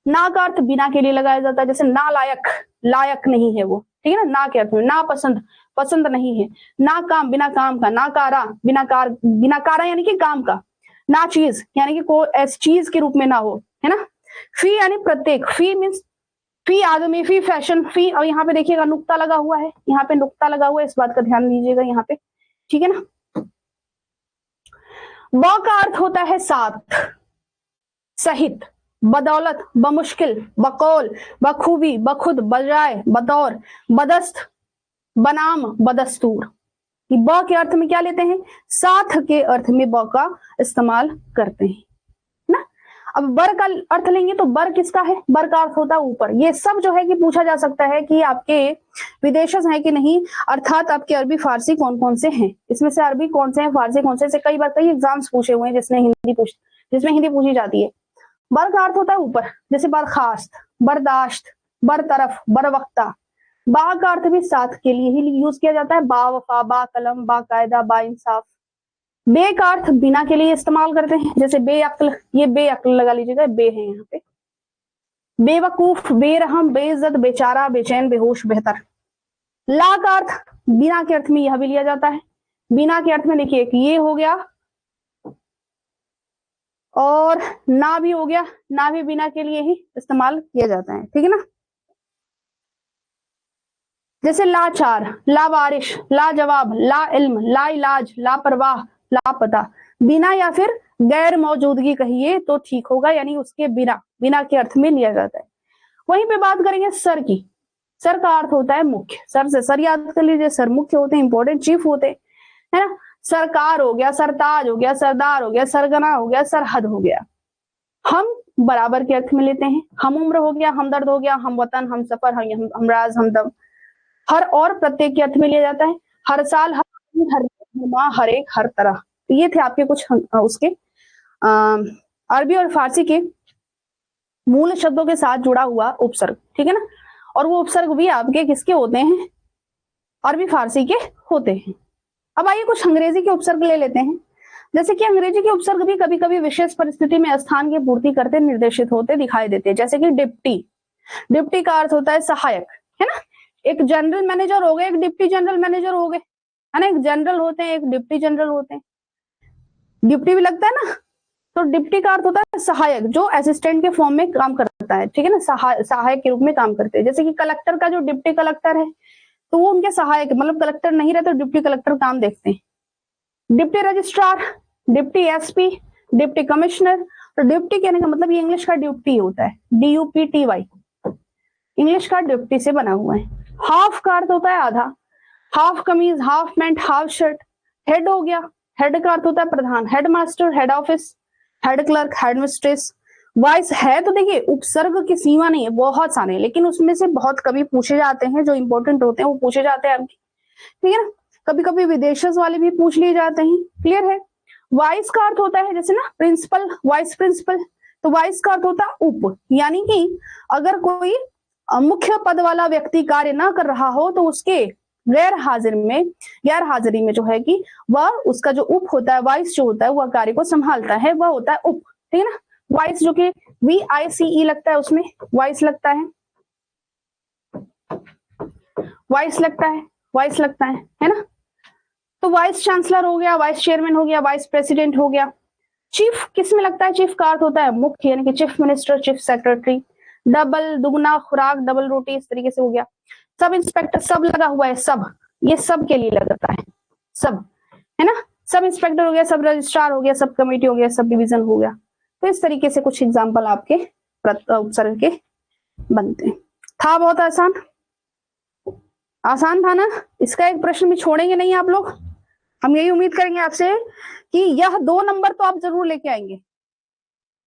[SPEAKER 1] ना का अर्थ बिना के लिए लगाया जाता है, जैसे ना लायक, लायक नहीं है वो, ठीक है ना, ना के अर्थ में। ना पसंद, पसंद नहीं है। ना काम, बिना काम का। ना कारा, बिना कारा यानी कि काम का। ना चीज यानी कि कोई ऐसी चीज के रूप में ना हो, है ना। फी यानी प्रत्येक, फी मीन्स फी आदमी, फी फैशन, फी, और यहाँ पे देखिएगा नुक्ता लगा हुआ है, यहाँ पे नुक्ता लगा हुआ है, इस बात का ध्यान दीजिएगा यहाँ पे, ठीक है ना। ब का अर्थ होता है साथ, सहित, बदौलत, बमुश्किल, बकौल, बखूबी, बखुद, बजाय, बतौर, बदस्त, बनाम, बदस्तूर। ब के अर्थ में क्या लेते हैं? साथ के अर्थ में ब का इस्तेमाल करते हैं ना। अब बर का अर्थ लेंगे तो बर किसका है? बर का अर्थ होता है ऊपर। ये सब जो है कि पूछा जा सकता है कि आपके विदेशज हैं कि नहीं, अर्थात आपके अरबी फारसी कौन कौन से हैं, इसमें से अरबी कौन से हैं, फारसी कौन से कई बार कई एग्जाम्स पूछे हुए हैं जिसमें हिंदी पूछी जाती है। बर का अर्थ होता है ऊपर, जैसे बर्खास्त, बर्दाश्त, बरतरफ, बरवक्ता। बा का अर्थ भी साथ के लिए ही यूज किया जाता है, बा वफा, बा कलम, बा कायदा, बा इंसाफ। बे का अर्थ बिना के लिए इस्तेमाल करते हैं, जैसे बेअक्ल, ये बेअक्ल लगा लीजिएगा, बे है यहाँ पे। बेवकूफ, बेरहम, बेइज्जत, बेचारा, बेचैन, बेहोश, बेहतर। ला का अर्थ बिना के अर्थ में यह भी लिया जाता है। बिना के अर्थ में देखिए कि ये हो गया और ना भी हो गया, ना भी बिना के लिए ही इस्तेमाल किया जाता है, ठीक है ना। जैसे लाचार, लावारिश, लाजवाब, ला इल्म, ला इलाज, लापरवाह, लापता। बिना या फिर गैर मौजूदगी कहिए तो ठीक होगा, यानी उसके बिना, बिना के अर्थ में लिया जाता है। वहीं पे बात करेंगे सर की। सर का अर्थ होता है मुख्य, सर से सर याद कर लीजिए, सर मुख्य होते हैं, इंपॉर्टेंट चीफ होते हैं, है ना। सरकार हो गया, सरताज हो गया, सरदार हो गया, सरगना हो गया, सरहद हो गया। हम बराबर के अर्थ में लेते हैं, हम उम्र हो गया, हमदर्द हो गया, हम वतन, हम सफर, हमराज, हमदम। हर और प्रत्येक के अर्थ में लिया जाता है, हर साल, हर माह, हर एक, हर तरह। तो ये थे आपके कुछ उसके अरबी और फारसी के मूल शब्दों के साथ जुड़ा हुआ उपसर्ग, ठीक है ना। और वो उपसर्ग भी आपके किसके होते हैं? अरबी फारसी के होते हैं। अब आइए कुछ अंग्रेजी के उपसर्ग ले लेते हैं। जैसे कि अंग्रेजी के उपसर्ग भी कभी कभी विशेष परिस्थिति में स्थान की पूर्ति करते निर्देशित होते दिखाई देते हैं, जैसे कि डिप्टी। डिप्टी का अर्थ होता है सहायक, है ना। एक जनरल मैनेजर हो गए, एक डिप्टी जनरल मैनेजर हो गए, है ना। एक जनरल होते हैं, एक डिप्टी जनरल होते हैं, डिप्टी भी लगता है ना। तो डिप्टी का अर्थ होता है सहायक, जो असिस्टेंट के फॉर्म में काम करता है, ठीक है ना, सहायक के रूप में काम करते हैं। जैसे कि कलेक्टर का जो डिप्टी कलेक्टर है तो वो उनके सहायक, मतलब कलेक्टर नहीं रहते, डिप्टी कलेक्टर काम देखते हैं। Deputy registrar, deputy SP, deputy commissioner. तो डिप्टी कहने का मतलब ये इंग्लिश का ड्यूटी होता है, DUPTY, इंग्लिश का डिप्टी से बना हुआ है। हाफ का अर्थ होता है आधा, हाफ कमीज, half pant, half shirt. Head हो गया, हेड का अर्थ होता है प्रधान, head master, head office, head clerk, head mistress. Vice है तो देखिए उपसर्ग की सीमा नहीं है, बहुत सारे, लेकिन उसमें से बहुत कभी पूछे जाते हैं, जो इंपॉर्टेंट होते हैं वो पूछे जाते हैं, ठीक है ना। कभी कभी विदेशज वाले भी पूछ लिए जाते हैं, क्लियर है। वाइस का अर्थ होता है जैसे ना प्रिंसिपल, वाइस प्रिंसिपल। तो वाइस का अर्थ होता है उप, यानी कि अगर कोई मुख्य पद वाला व्यक्ति कार्य ना कर रहा हो तो उसके गैर हाजिरी में जो है कि वह उसका जो उप होता है, वाइस जो होता है, वह कार्य को संभालता है, वह होता है उप, ठीक है ना। वाइस जो कि VICE लगता है, उसमें वाइस लगता है, वाइस लगता है। वाइस लगता है ना। तो वाइस चांसलर हो गया, वाइस चेयरमैन हो गया, वाइस प्रेसिडेंट हो गया। चीफ किस में लगता है? चीफ का अर्थ होता है मुख्य, यानी कि chief minister, chief secretary. Double, दुगना खुराक, डबल रोटी, इस तरीके से हो गया। सब इंस्पेक्टर, सब लगा हुआ है, सब, ये सब के लिए लगता है, सब, है ना। सब इंस्पेक्टर हो गया, सब रजिस्ट्रार हो गया, सब कमेटी हो गया, सब डिवीजन हो गया। तो इस तरीके से कुछ एग्जाम्पल आपके उपसर्ग के बनते हैं। था बहुत आसान, आसान था ना। इसका एक प्रश्न भी छोड़ेंगे नहीं आप लोग। हम यही उम्मीद करेंगे आपसे कि यह 2 नंबर तो आप जरूर लेके आएंगे,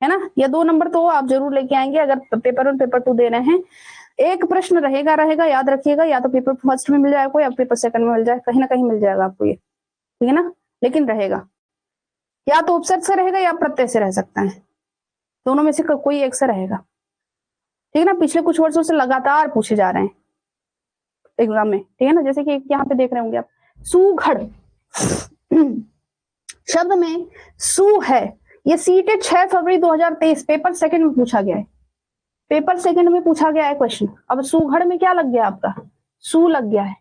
[SPEAKER 1] है ना। यह 2 नंबर तो आप जरूर लेके आएंगे अगर पेपर 1 पेपर 2 दे रहे हैं। एक प्रश्न रहेगा, याद रखिएगा, या तो पेपर फर्स्ट में मिल जाए कोई, या पेपर सेकंड में मिल जाए, कहीं ना कहीं मिल जाएगा आपको ये, ठीक है ना। लेकिन रहेगा, या तो उपसर्ग से रहेगा या प्रत्यय से रह सकता है, दोनों में से कोई एक से रहेगा, ठीक है ना। पिछले कुछ वर्षों से लगातार पूछे जा रहे हैं एग्जाम में, ठीक है ना। जैसे कि यहाँ पे देख रहे होंगे आप, सुघड़ शब्द में सु है, ये सीटेड 6 फरवरी 2023 पेपर सेकंड में पूछा गया है, पेपर सेकंड में पूछा गया है क्वेश्चन। अब सुघड़ में क्या लग गया आपका? सु लग गया है।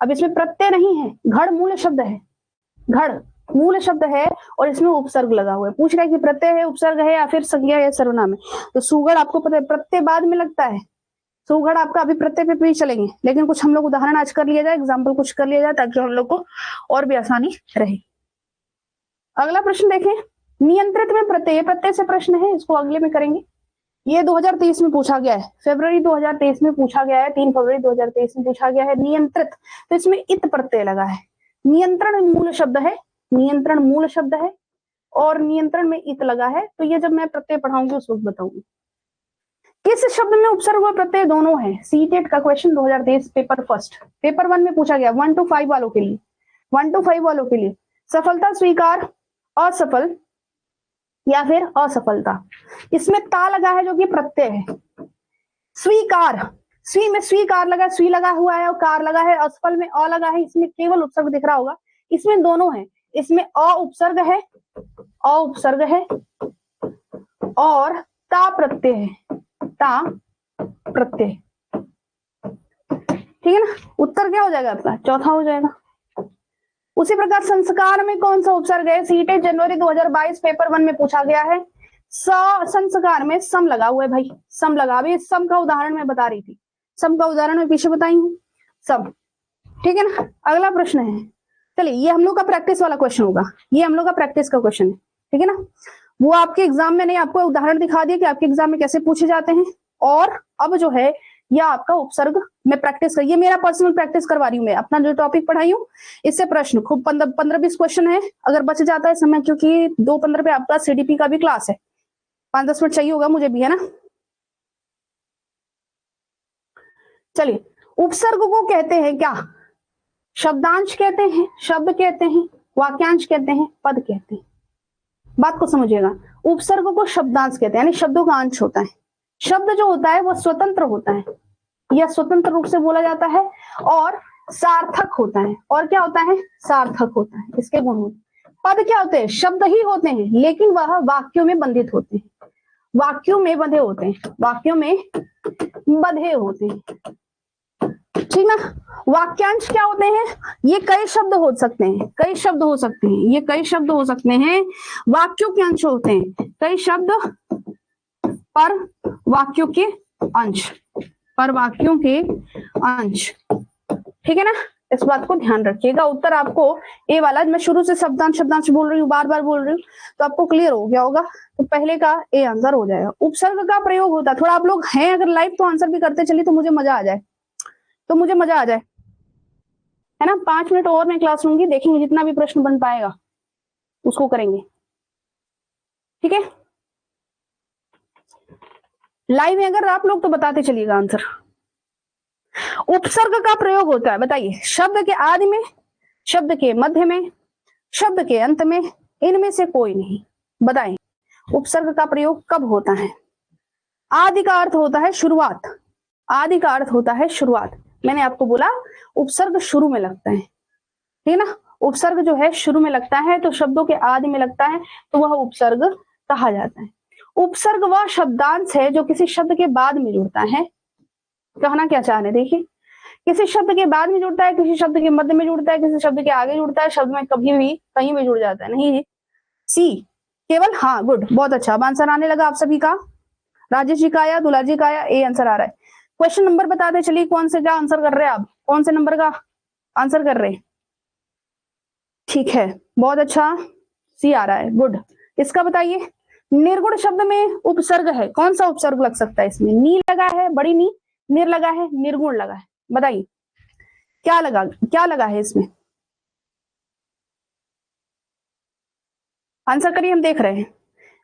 [SPEAKER 1] अब इसमें प्रत्यय नहीं है, घड़ मूल शब्द है, घड़ मूल शब्द है और इसमें उपसर्ग लगा हुआ है। पूछ रहा है कि प्रत्यय है, उपसर्ग है, या फिर संज्ञा या सर्वनाम है। तो सुघड़ आपको पता है प्रत्यय बाद में लगता है, सुघड़ आपका अभी प्रत्यय पे भी चलेंगे, लेकिन कुछ हम लोग उदाहरण आज कर लिया जाए, एग्जाम्पल कुछ कर लिया जाए, ताकि हम लोग को और भी आसानी रहे। अगला प्रश्न देखें, नियंत्रित में प्रत्यय, प्रत्यय से प्रश्न है, इसको अगले में करेंगे। ये 2023 में पूछा गया है, फरवरी 2023 में पूछा गया है, 3 फरवरी 2023 में पूछा गया है। नियंत्रित, तो इसमें इत प्रत्यय लगा है। नियंत्रण मूल शब्द है, नियंत्रण मूल शब्द है, और नियंत्रण में इत लगा है। तो ये जब मैं प्रत्यय पढ़ाऊंगी उस वक्त बताऊंगी। किस शब्द में उपसर्ग व प्रत्यय दोनों है? सीटेट का क्वेश्चन 2023 पेपर फर्स्ट, पेपर 1 में पूछा गया, 1 to 5 वालों के लिए, 1 to 5 वालों के लिए। सफलता, स्वीकार, असफल या फिर असफलता, इसमें ता लगा है जो कि प्रत्यय है। स्वीकार, स्वी में स्वीकार लगा, स्वी लगा हुआ है और कार लगा है। असफल में अ लगा है, इसमें केवल उपसर्ग दिख रहा होगा, इसमें दोनों है, इसमें अ उपसर्ग है, अ उपसर्ग है और ता प्रत्यय है, ता प्रत्यय, ठीक है ना। उत्तर क्या हो जाएगा आपका? चौथा हो जाएगा। उसी प्रकार संस्कार में कौन सा उपसर्ग है? सीटेट जनवरी 2022 पेपर 1 में पूछा गया है। संस्कार में सम लगा हुआ है भाई, सम लगा। अभी सम का उदाहरण मैं बता रही थी, सम का उदाहरण मैं पीछे बताई हूँ, सम, ठीक है ना। अगला प्रश्न है, चलिए ये हम लोग का प्रैक्टिस वाला क्वेश्चन होगा, ये हम लोग का प्रैक्टिस का क्वेश्चन है, ठीक है ना। वो आपके एग्जाम में नहीं, आपको उदाहरण दिखा दिया कि आपके एग्जाम में कैसे पूछे जाते हैं। और अब जो है या आपका उपसर्ग में प्रैक्टिस कर, ये मेरा पर्सनल प्रैक्टिस करवा रही हूँ मैं, अपना जो टॉपिक पढ़ाई हूँ इससे प्रश्न खूब 15-20 क्वेश्चन है, अगर बच जाता है समय, क्योंकि 2:15 पे आपका सीडीपी का भी क्लास है, 5-10 मिनट चाहिए होगा मुझे भी, है ना। चलिए, उपसर्ग को कहते हैं क्या? शब्दांश कहते हैं, शब्द कहते हैं, वाक्यांश कहते हैं, पद कहते हैं। बात को समझिएगा, उपसर्ग को शब्दांश कहते हैं, यानी शब्दों का अंश होता है। शब्द जो होता है वो स्वतंत्र होता है, या स्वतंत्र रूप से बोला जाता है, और सार्थक होता है। और क्या होता है? सार्थक होता है, इसके गुण होते हैं। पद क्या होते हैं? शब्द ही होते हैं, लेकिन वह वाक्यों में बंधित होते हैं, वाक्यों में बंधे होते हैं, वाक्यों में बंधे होते हैं, ठीक ना। वाक्यांश क्या होते हैं? ये कई शब्द हो सकते हैं, कई शब्द हो सकते हैं, ये कई शब्द हो सकते हैं, वाक्यों के अंश होते हैं, कई शब्द पर वाक्यों के अंश, पर वाक्यों के अंश, ठीक है ना। इस बात को ध्यान रखिएगा। उत्तर आपको ए वाला, मैं शुरू से शब्दांश शब्दांश बोल रही हूँ, बार बार बोल रही हूँ, तो आपको क्लियर हो गया होगा। तो पहले का ए आंसर हो जाएगा। उपसर्ग का प्रयोग होता है, थोड़ा आप लोग हैं अगर लाइव तो आंसर भी करते चलिए, तो मुझे मजा आ जाए, तो मुझे मजा आ जाए, है ना। 5 मिनट और मैं क्लास लूंगी, देखेंगे जितना भी प्रश्न बन पाएगा उसको करेंगे, ठीक है। लाइव में अगर आप लोग तो बताते चलिएगा आंसर। उपसर्ग का प्रयोग होता है, बताइए, शब्द के आदि में, शब्द के मध्य में, शब्द के अंत में, इनमें से कोई नहीं। बताएं उपसर्ग का प्रयोग कब होता है? आदि का अर्थ होता है शुरुआत, आदि का अर्थ होता है शुरुआत। मैंने आपको बोला उपसर्ग शुरू में लगता है, ठीक है ना। उपसर्ग जो है शुरू में लगता है, तो शब्दों के आदि में लगता है, तो वह उपसर्ग कहा जाता है। उपसर्ग वह शब्दांश है जो किसी शब्द के बाद में जुड़ता है। कहना क्या चाह रहे, देखिए, किसी शब्द के बाद में जुड़ता है, किसी शब्द के मध्य में जुड़ता है, किसी शब्द के आगे जुड़ता है, शब्द में कभी भी कहीं भी जुड़ जाता है। नहीं, सी केवल। हाँ, गुड, बहुत अच्छा। अब आंसर आने लगा आप सभी का। राजेश जी का आया, दुलार जी का आया, ए आंसर आ रहा है। क्वेश्चन नंबर बता दे चलिए, कौन से का आंसर कर रहे हैं आप, कौन से नंबर का आंसर कर रहे हैं? ठीक है, बहुत अच्छा, सी आ रहा है, गुड। इसका बताइए, निर्गुण शब्द में उपसर्ग है, कौन सा उपसर्ग लग सकता है इसमें? नी लगा है, बड़ी नी, निर लगा है, निर्गुण लगा है, बताइए क्या लगा है इसमें? आंसर करिए, हम देख रहे हैं।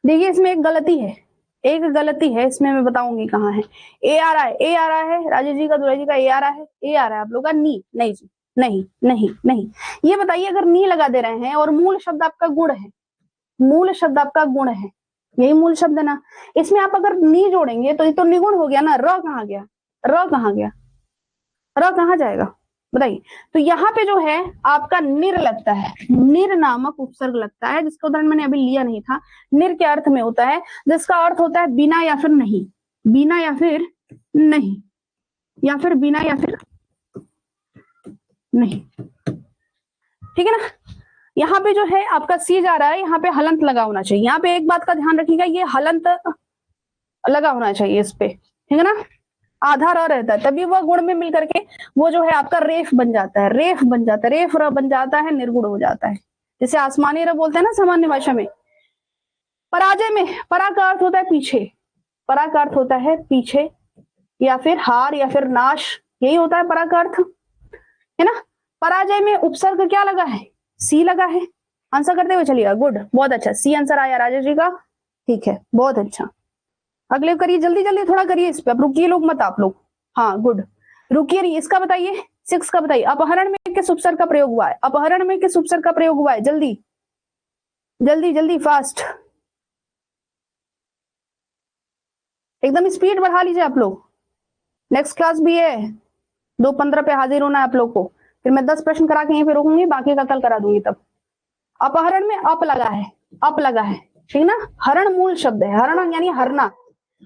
[SPEAKER 1] देखिए इसमें एक गलती है, एक गलती है इसमें, मैं बताऊंगी कहाँ है। ए आ रहा है, ए आ रहा है, राजेश जी का, दुलाई जी का ए आ रहा है, ए आ रहा है आप लोग का नी। नहीं जी, नहीं नहीं नहीं। ये बताइए, अगर नी लगा दे रहे हैं और मूल शब्द आपका गुण है, मूल शब्द आपका गुण है, यही मूल शब्द है ना, इसमें आप अगर नी जोड़ेंगे तो ये तो निगुण हो गया ना। र कहाँ गया, र कहाँ गया, र कहाँ जाएगा बताइए? तो यहाँ पे जो है आपका निर लगता है, निर नामक उपसर्ग लगता है, जिसका उदाहरण मैंने अभी लिया नहीं था। निर के अर्थ में होता है, जिसका अर्थ होता है बिना या फिर नहीं, बिना या फिर नहीं, या फिर बिना या फिर नहीं, ठीक है ना। यहाँ पे जो है आपका सी जा रहा है, यहाँ पे हलंत लगा होना चाहिए। यहाँ पे एक बात का ध्यान रखिएगा, ये हलंत लगा होना चाहिए इस पे, ठीक है ना। आधा र रहता है, तभी वह गुण में मिलकर के वो जो है आपका रेफ बन जाता है, रेफ बन जाता है, रेफ र बन जाता है, निर्गुण हो जाता है। जैसे आसमानी र बोलते हैं ना सामान्य भाषा में। पराजय में परा का अर्थ होता है पीछे, परा का अर्थ होता है पीछे या फिर हार या फिर नाश, यही होता है परा का अर्थ, है ना। पराजय में उपसर्ग क्या लगा है? सी लगा है। आंसर करते हुए चलिएगा, गुड, बहुत अच्छा, सी आंसर आया राजेश जी का, ठीक है, बहुत अच्छा। अगले करिए, जल्दी जल्दी थोड़ा करिए इस पे, अब रुकिए लोग मत आप लोग। हाँ, गुड, रुकिए नहीं। इसका बताइए, 6 का बताइए, अपहरण में किस उपसर्ग का प्रयोग हुआ है? अपहरण में किस उपसर्ग का प्रयोग हुआ है? जल्दी जल्दी जल्दी, फास्ट, एकदम स्पीड बढ़ा लीजिए आप लोग। नेक्स्ट क्लास भी है, 2:15 पे हाजिर होना है आप लोग को, फिर मैं 10 प्रश्न करा के यहीं पे रोकूंगी, बाकी का कल करा दूंगी तब। अपहरण में अप लगा है, अप लगा है, ठीक ना। हरण मूल शब्द है, हरण यानी हरना,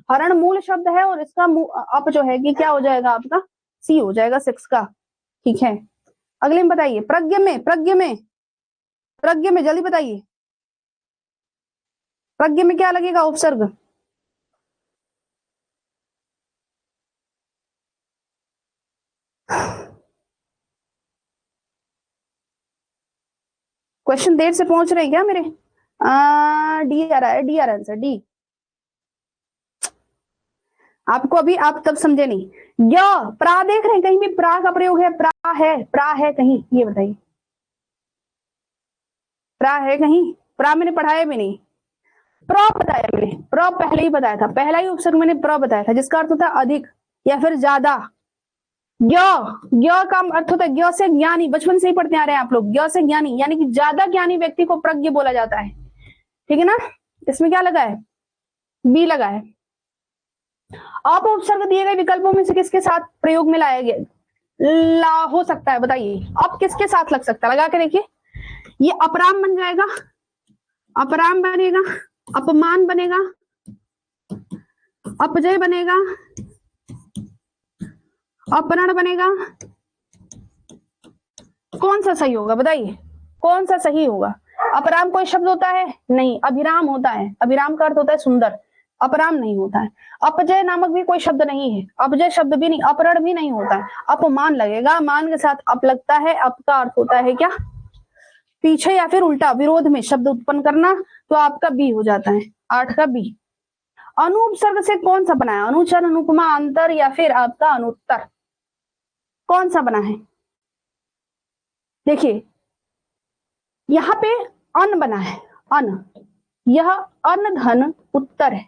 [SPEAKER 1] हरण मूल शब्द है, और इसका अप जो है कि क्या हो जाएगा आपका? सी हो जाएगा 6 का, ठीक है। अगले में बताइए, प्रज्ञ में, प्रज्ञ में, प्रज्ञ में जल्दी बताइए, प्रज्ञ में क्या लगेगा उपसर्ग? क्वेश्चन देर से पहुंच रहे हैं क्या मेरे? डी आ रहा है, डी आ रहा है आंसर, डी। आपको अभी आप तब समझे नहीं। य प्रा देख रहे हैं, कहीं भी प्रा का प्रयोग है? प्रा है कहीं, ये बताइए, प्रा है कहीं? प्रा मैंने पढ़ाया भी नहीं, प्र बताया मैंने, प्र पहले ही बताया था, पहला ही उपसर्ग मैंने प्र बताया था, जिसका अर्थ होता है अधिक या फिर ज्यादा। ज्ञ का अर्थ होता है ज्ञ से ज्ञानी, बचपन से ही पढ़ते आ रहे हैं आप लोग, ज्ञ से ज्ञानी यानी कि ज्यादा ज्ञानी व्यक्ति को प्रज्ञ बोला जाता है, ठीक है ना। इसमें क्या लगा है? बी लगा है। आप उपसर्ग दिए गए विकल्पों में से किसके साथ प्रयोग में लाया गया हो सकता है? बताइए, अब किसके साथ लग सकता है, लगा के देखिए। ये अपराम बन जाएगा, अपराम बनेगा, अपमान बनेगा, अपजय बनेगा, अपहरण बनेगा, कौन सा सही होगा बताइए, कौन सा सही होगा? अपराम कोई शब्द होता है? नहीं, अभिराम होता है, अभिराम का अर्थ होता है सुंदर, अपराम नहीं होता है। अपजय नामक भी कोई शब्द नहीं है, अपजय शब्द भी नहीं, अपहरण भी नहीं होता है। अपमान लगेगा, मान के साथ अप लगता है, अप का अर्थ होता है क्या? पीछे या फिर उल्टा, विरोध में शब्द उत्पन्न करना, तो आपका बी हो जाता है, 8 का बी। अनुपसर्ग से कौन सा बना है? अनुचर, अनुपमा, अंतर या फिर आपका अनुत्तर, कौन सा बना है? देखिए यहाँ पे अन बना है, अन, यह अन धन उत्तर है,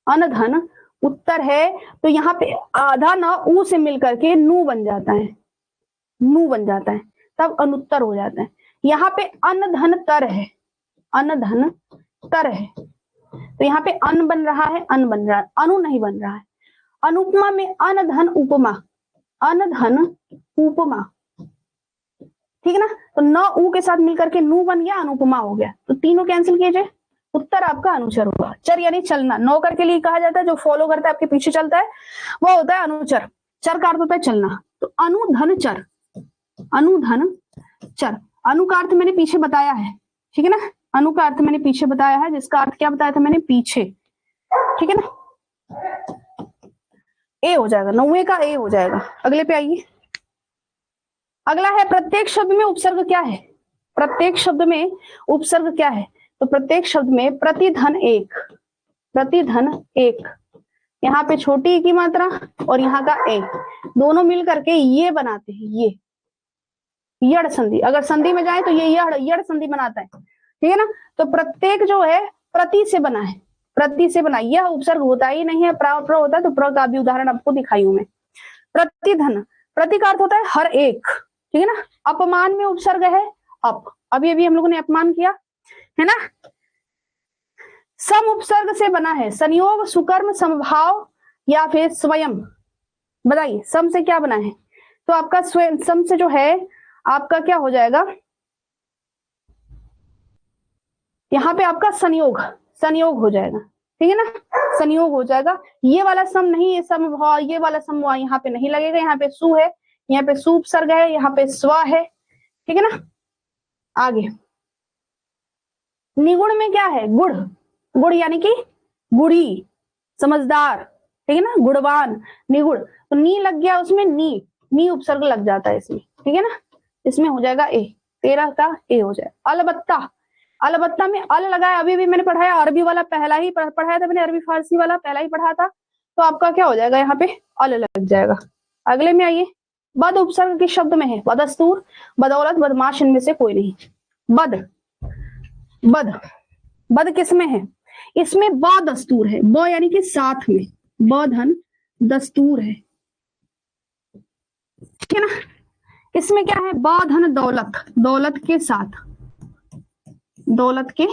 [SPEAKER 1] अन धन उत्तर है, तो यहाँ पे आधा ना ऊ से मिलकर के नू बन जाता है, नू बन जाता है, तब अनुत्तर हो जाता है। यहाँ पे अन धन तर है, अन धन तर है, तो यहाँ पे अन बन रहा है, अन बन रहा है, अनु नहीं बन रहा है। अनुपमा में अन धन उपमा, अन धन उपमा, ठीक है ना। तो न ऊ के साथ मिलकर के नू बन गया, अनुपमा हो गया, तो तीनों कैंसिल कीजिए, उत्तर आपका अनुचर होगा। चर यानी चलना, नौकर के लिए कहा जाता है, जो फॉलो करता है आपके पीछे चलता है, वो होता है अनुचर। चर का अर्थ होता है चलना, तो अनुधन चर, अनुधन चर। अनु का अर्थ मैंने पीछे बताया है, ठीक है ना, अनु का अर्थ मैंने पीछे बताया है, जिसका अर्थ क्या बताया था मैंने पीछे, ठीक है ना। ए हो जाएगा, 9वें का ए हो जाएगा। अगले पे आइए, अगला है प्रत्येक शब्द में उपसर्ग क्या है। प्रत्येक शब्द में उपसर्ग क्या है, तो प्रत्येक शब्द में प्रतिधन एक, प्रतिधन एक, यहाँ पे छोटी की मात्रा और यहाँ का ए, दोनों मिल करके ये बनाते हैं, ये यड़ संधि। अगर संधि में जाए तो ये यड़ संधि बनाता है, ठीक है ना। तो प्रत्येक जो है प्रति से बना है, प्रति से बना, यह उपसर्ग होता ही नहीं है, प्र होता है, तो प्र का भी उदाहरण आपको दिखाई हूं मैं। प्रतिधन, प्रति का अर्थ होता है हर एक, ठीक है ना। अपमान में उपसर्ग है अप, अभी अभी हम लोगों ने अपमान किया है ना। सम उपसर्ग से बना है, संयोग, सुकर्म, समभाव या फिर स्वयं। बताइए सम से क्या बना है, तो आपका स्वयं, सम से जो है आपका क्या हो जाएगा, यहाँ पे आपका संयोग, संयोग हो जाएगा, ठीक है ना, संयोग हो जाएगा। ये वाला सम नहीं, ये सम भाव, ये वाला सम यहाँ पे नहीं लगेगा, यहाँ पे सु है, यहाँ पे सु उपसर्ग है, यहाँ पे स्व है, ठीक है ना। आगे निगुण में क्या है, गुड़, गुड़ यानी कि गुड़ी, समझदार, ठीक है ना, गुणवान, निगुण। तो नी लग गया उसमें, नी उपसर्ग लग जाता है इसमें, ठीक है ना, इसमें हो जाएगा ए, 13 का ए हो जाएगा। अलबत्ता, अलबत्ता में अल लगाया, अभी भी मैंने पढ़ाया, अरबी वाला पहला ही पढ़ाया था मैंने, अरबी फारसी वाला पहला ही पढ़ा था, तो आपका क्या हो जाएगा, यहाँ पे अल लग जाएगा। अगले में आइए, बद उपसर्ग किस शब्द में है, बदस्तूर, बदौलत, बदमाश, इनमें से कोई नहीं। बद, बद, बद किस में है, इसमें ब दस्तूर है, ब यानी कि साथ में, ब धन दस्तूर है, ठीक है ना। इसमें क्या है, ब धन दौलत, दौलत के साथ, दौलत के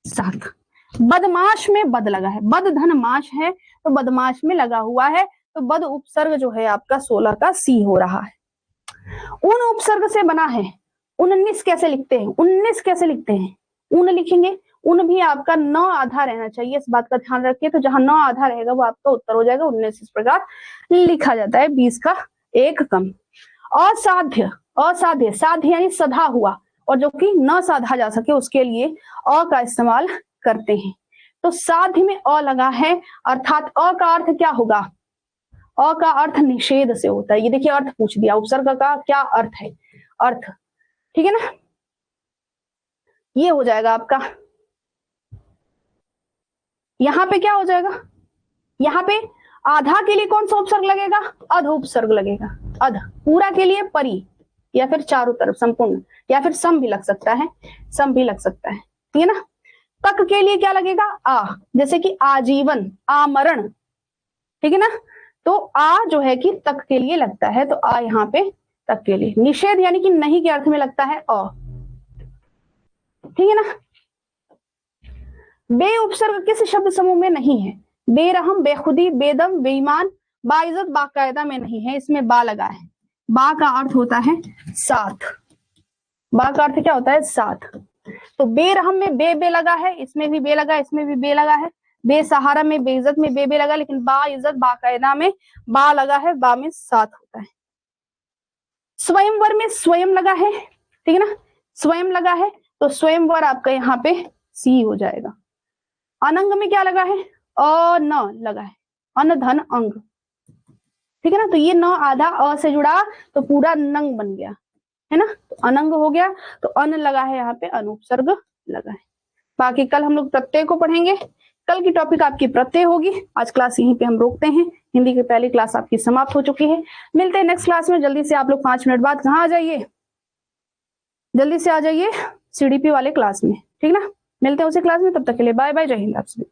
[SPEAKER 1] साथ। बदमाश में बद लगा है, बद धन माश है, तो बदमाश में लगा हुआ है, तो बद उपसर्ग जो है आपका 16 का सी हो रहा है। उन उपसर्ग से बना है, 19 कैसे लिखते हैं, 19 कैसे लिखते हैं, उन लिखेंगे, उन भी आपका 9 आधा रहना चाहिए, इस बात का ध्यान रखिए। तो जहां 9 आधा रहेगा वो आपका उत्तर हो जाएगा। 19 इस प्रकार लिखा जाता है, 20 का 1 कम। असाध्य, असाध्य, साध्य यानी सधा हुआ, और जो कि न साधा जा सके उसके लिए अ का इस्तेमाल करते हैं। तो साध्य में अ लगा है, अर्थात अ का अर्थ क्या होगा, अ का अर्थ निषेध से होता है। ये देखिए अर्थ पूछ दिया, उपसर्ग का क्या अर्थ है, अर्थ, ठीक है ना। ये हो जाएगा आपका, यहां पे क्या हो जाएगा, यहाँ पे आधा के लिए कौन सा उपसर्ग लगेगा, अध उपसर्ग लगेगा। अध, पूरा के लिए परी, या फिर चारों तरफ संपूर्ण, या फिर सम भी लग सकता है, सम भी लग सकता है, ठीक है ना। तक के लिए क्या लगेगा, आ, जैसे कि आजीवन, आमरण, ठीक है ना। तो आ जो है कि तक के लिए लगता है, तो आ यहाँ पे तक के लिए। निषेध यानी कि नहीं के अर्थ में लगता है अ, ठीक है ना। बे उपसर्ग किस शब्द समूह में नहीं है, बेरहम, बेखुदी, बेदम, बेईमान, बाइज्जत, बाकायदा में नहीं है, इसमें बा लगा है। बा का अर्थ होता है साथ, बा का अर्थ क्या होता है, साथ। तो बेरहम में बे लगा है, इसमें भी बे लगा, इसमें भी बे लगा है। बेसहारा में, बेइज्जत में बे लगा, लेकिन बा इज्जत, बाकायदा में बा लगा है, बा में साथ होता है। स्वयंवर में स्वयं लगा है, ठीक है ना, स्वयं लगा है, तो स्वयंवर आपका यहाँ पे सी हो जाएगा। अनंग में क्या लगा है, अ न लगा है, अन धन अंग, ठीक है ना। तो ये न आधा अ से जुड़ा, तो पूरा नंग बन गया, है ना, तो अनंग हो गया, तो अन लगा है यहाँ पे, अनुपसर्ग लगा है। बाकी कल हम लोग प्रत्यय को पढ़ेंगे, कल की टॉपिक आपकी प्रत्यय होगी। आज क्लास यहीं पे हम रोकते हैं, हिंदी की पहली क्लास आपकी समाप्त हो चुकी है। मिलते हैं नेक्स्ट क्लास में, जल्दी से आप लोग 5 मिनट बाद कहाँ आ जाइए, जल्दी से आ जाइए सीडीपी वाले क्लास में, ठीक ना। मिलते हैं उसी क्लास में, तब तक के लिए बाय बाय, जय हिंद आप सभी।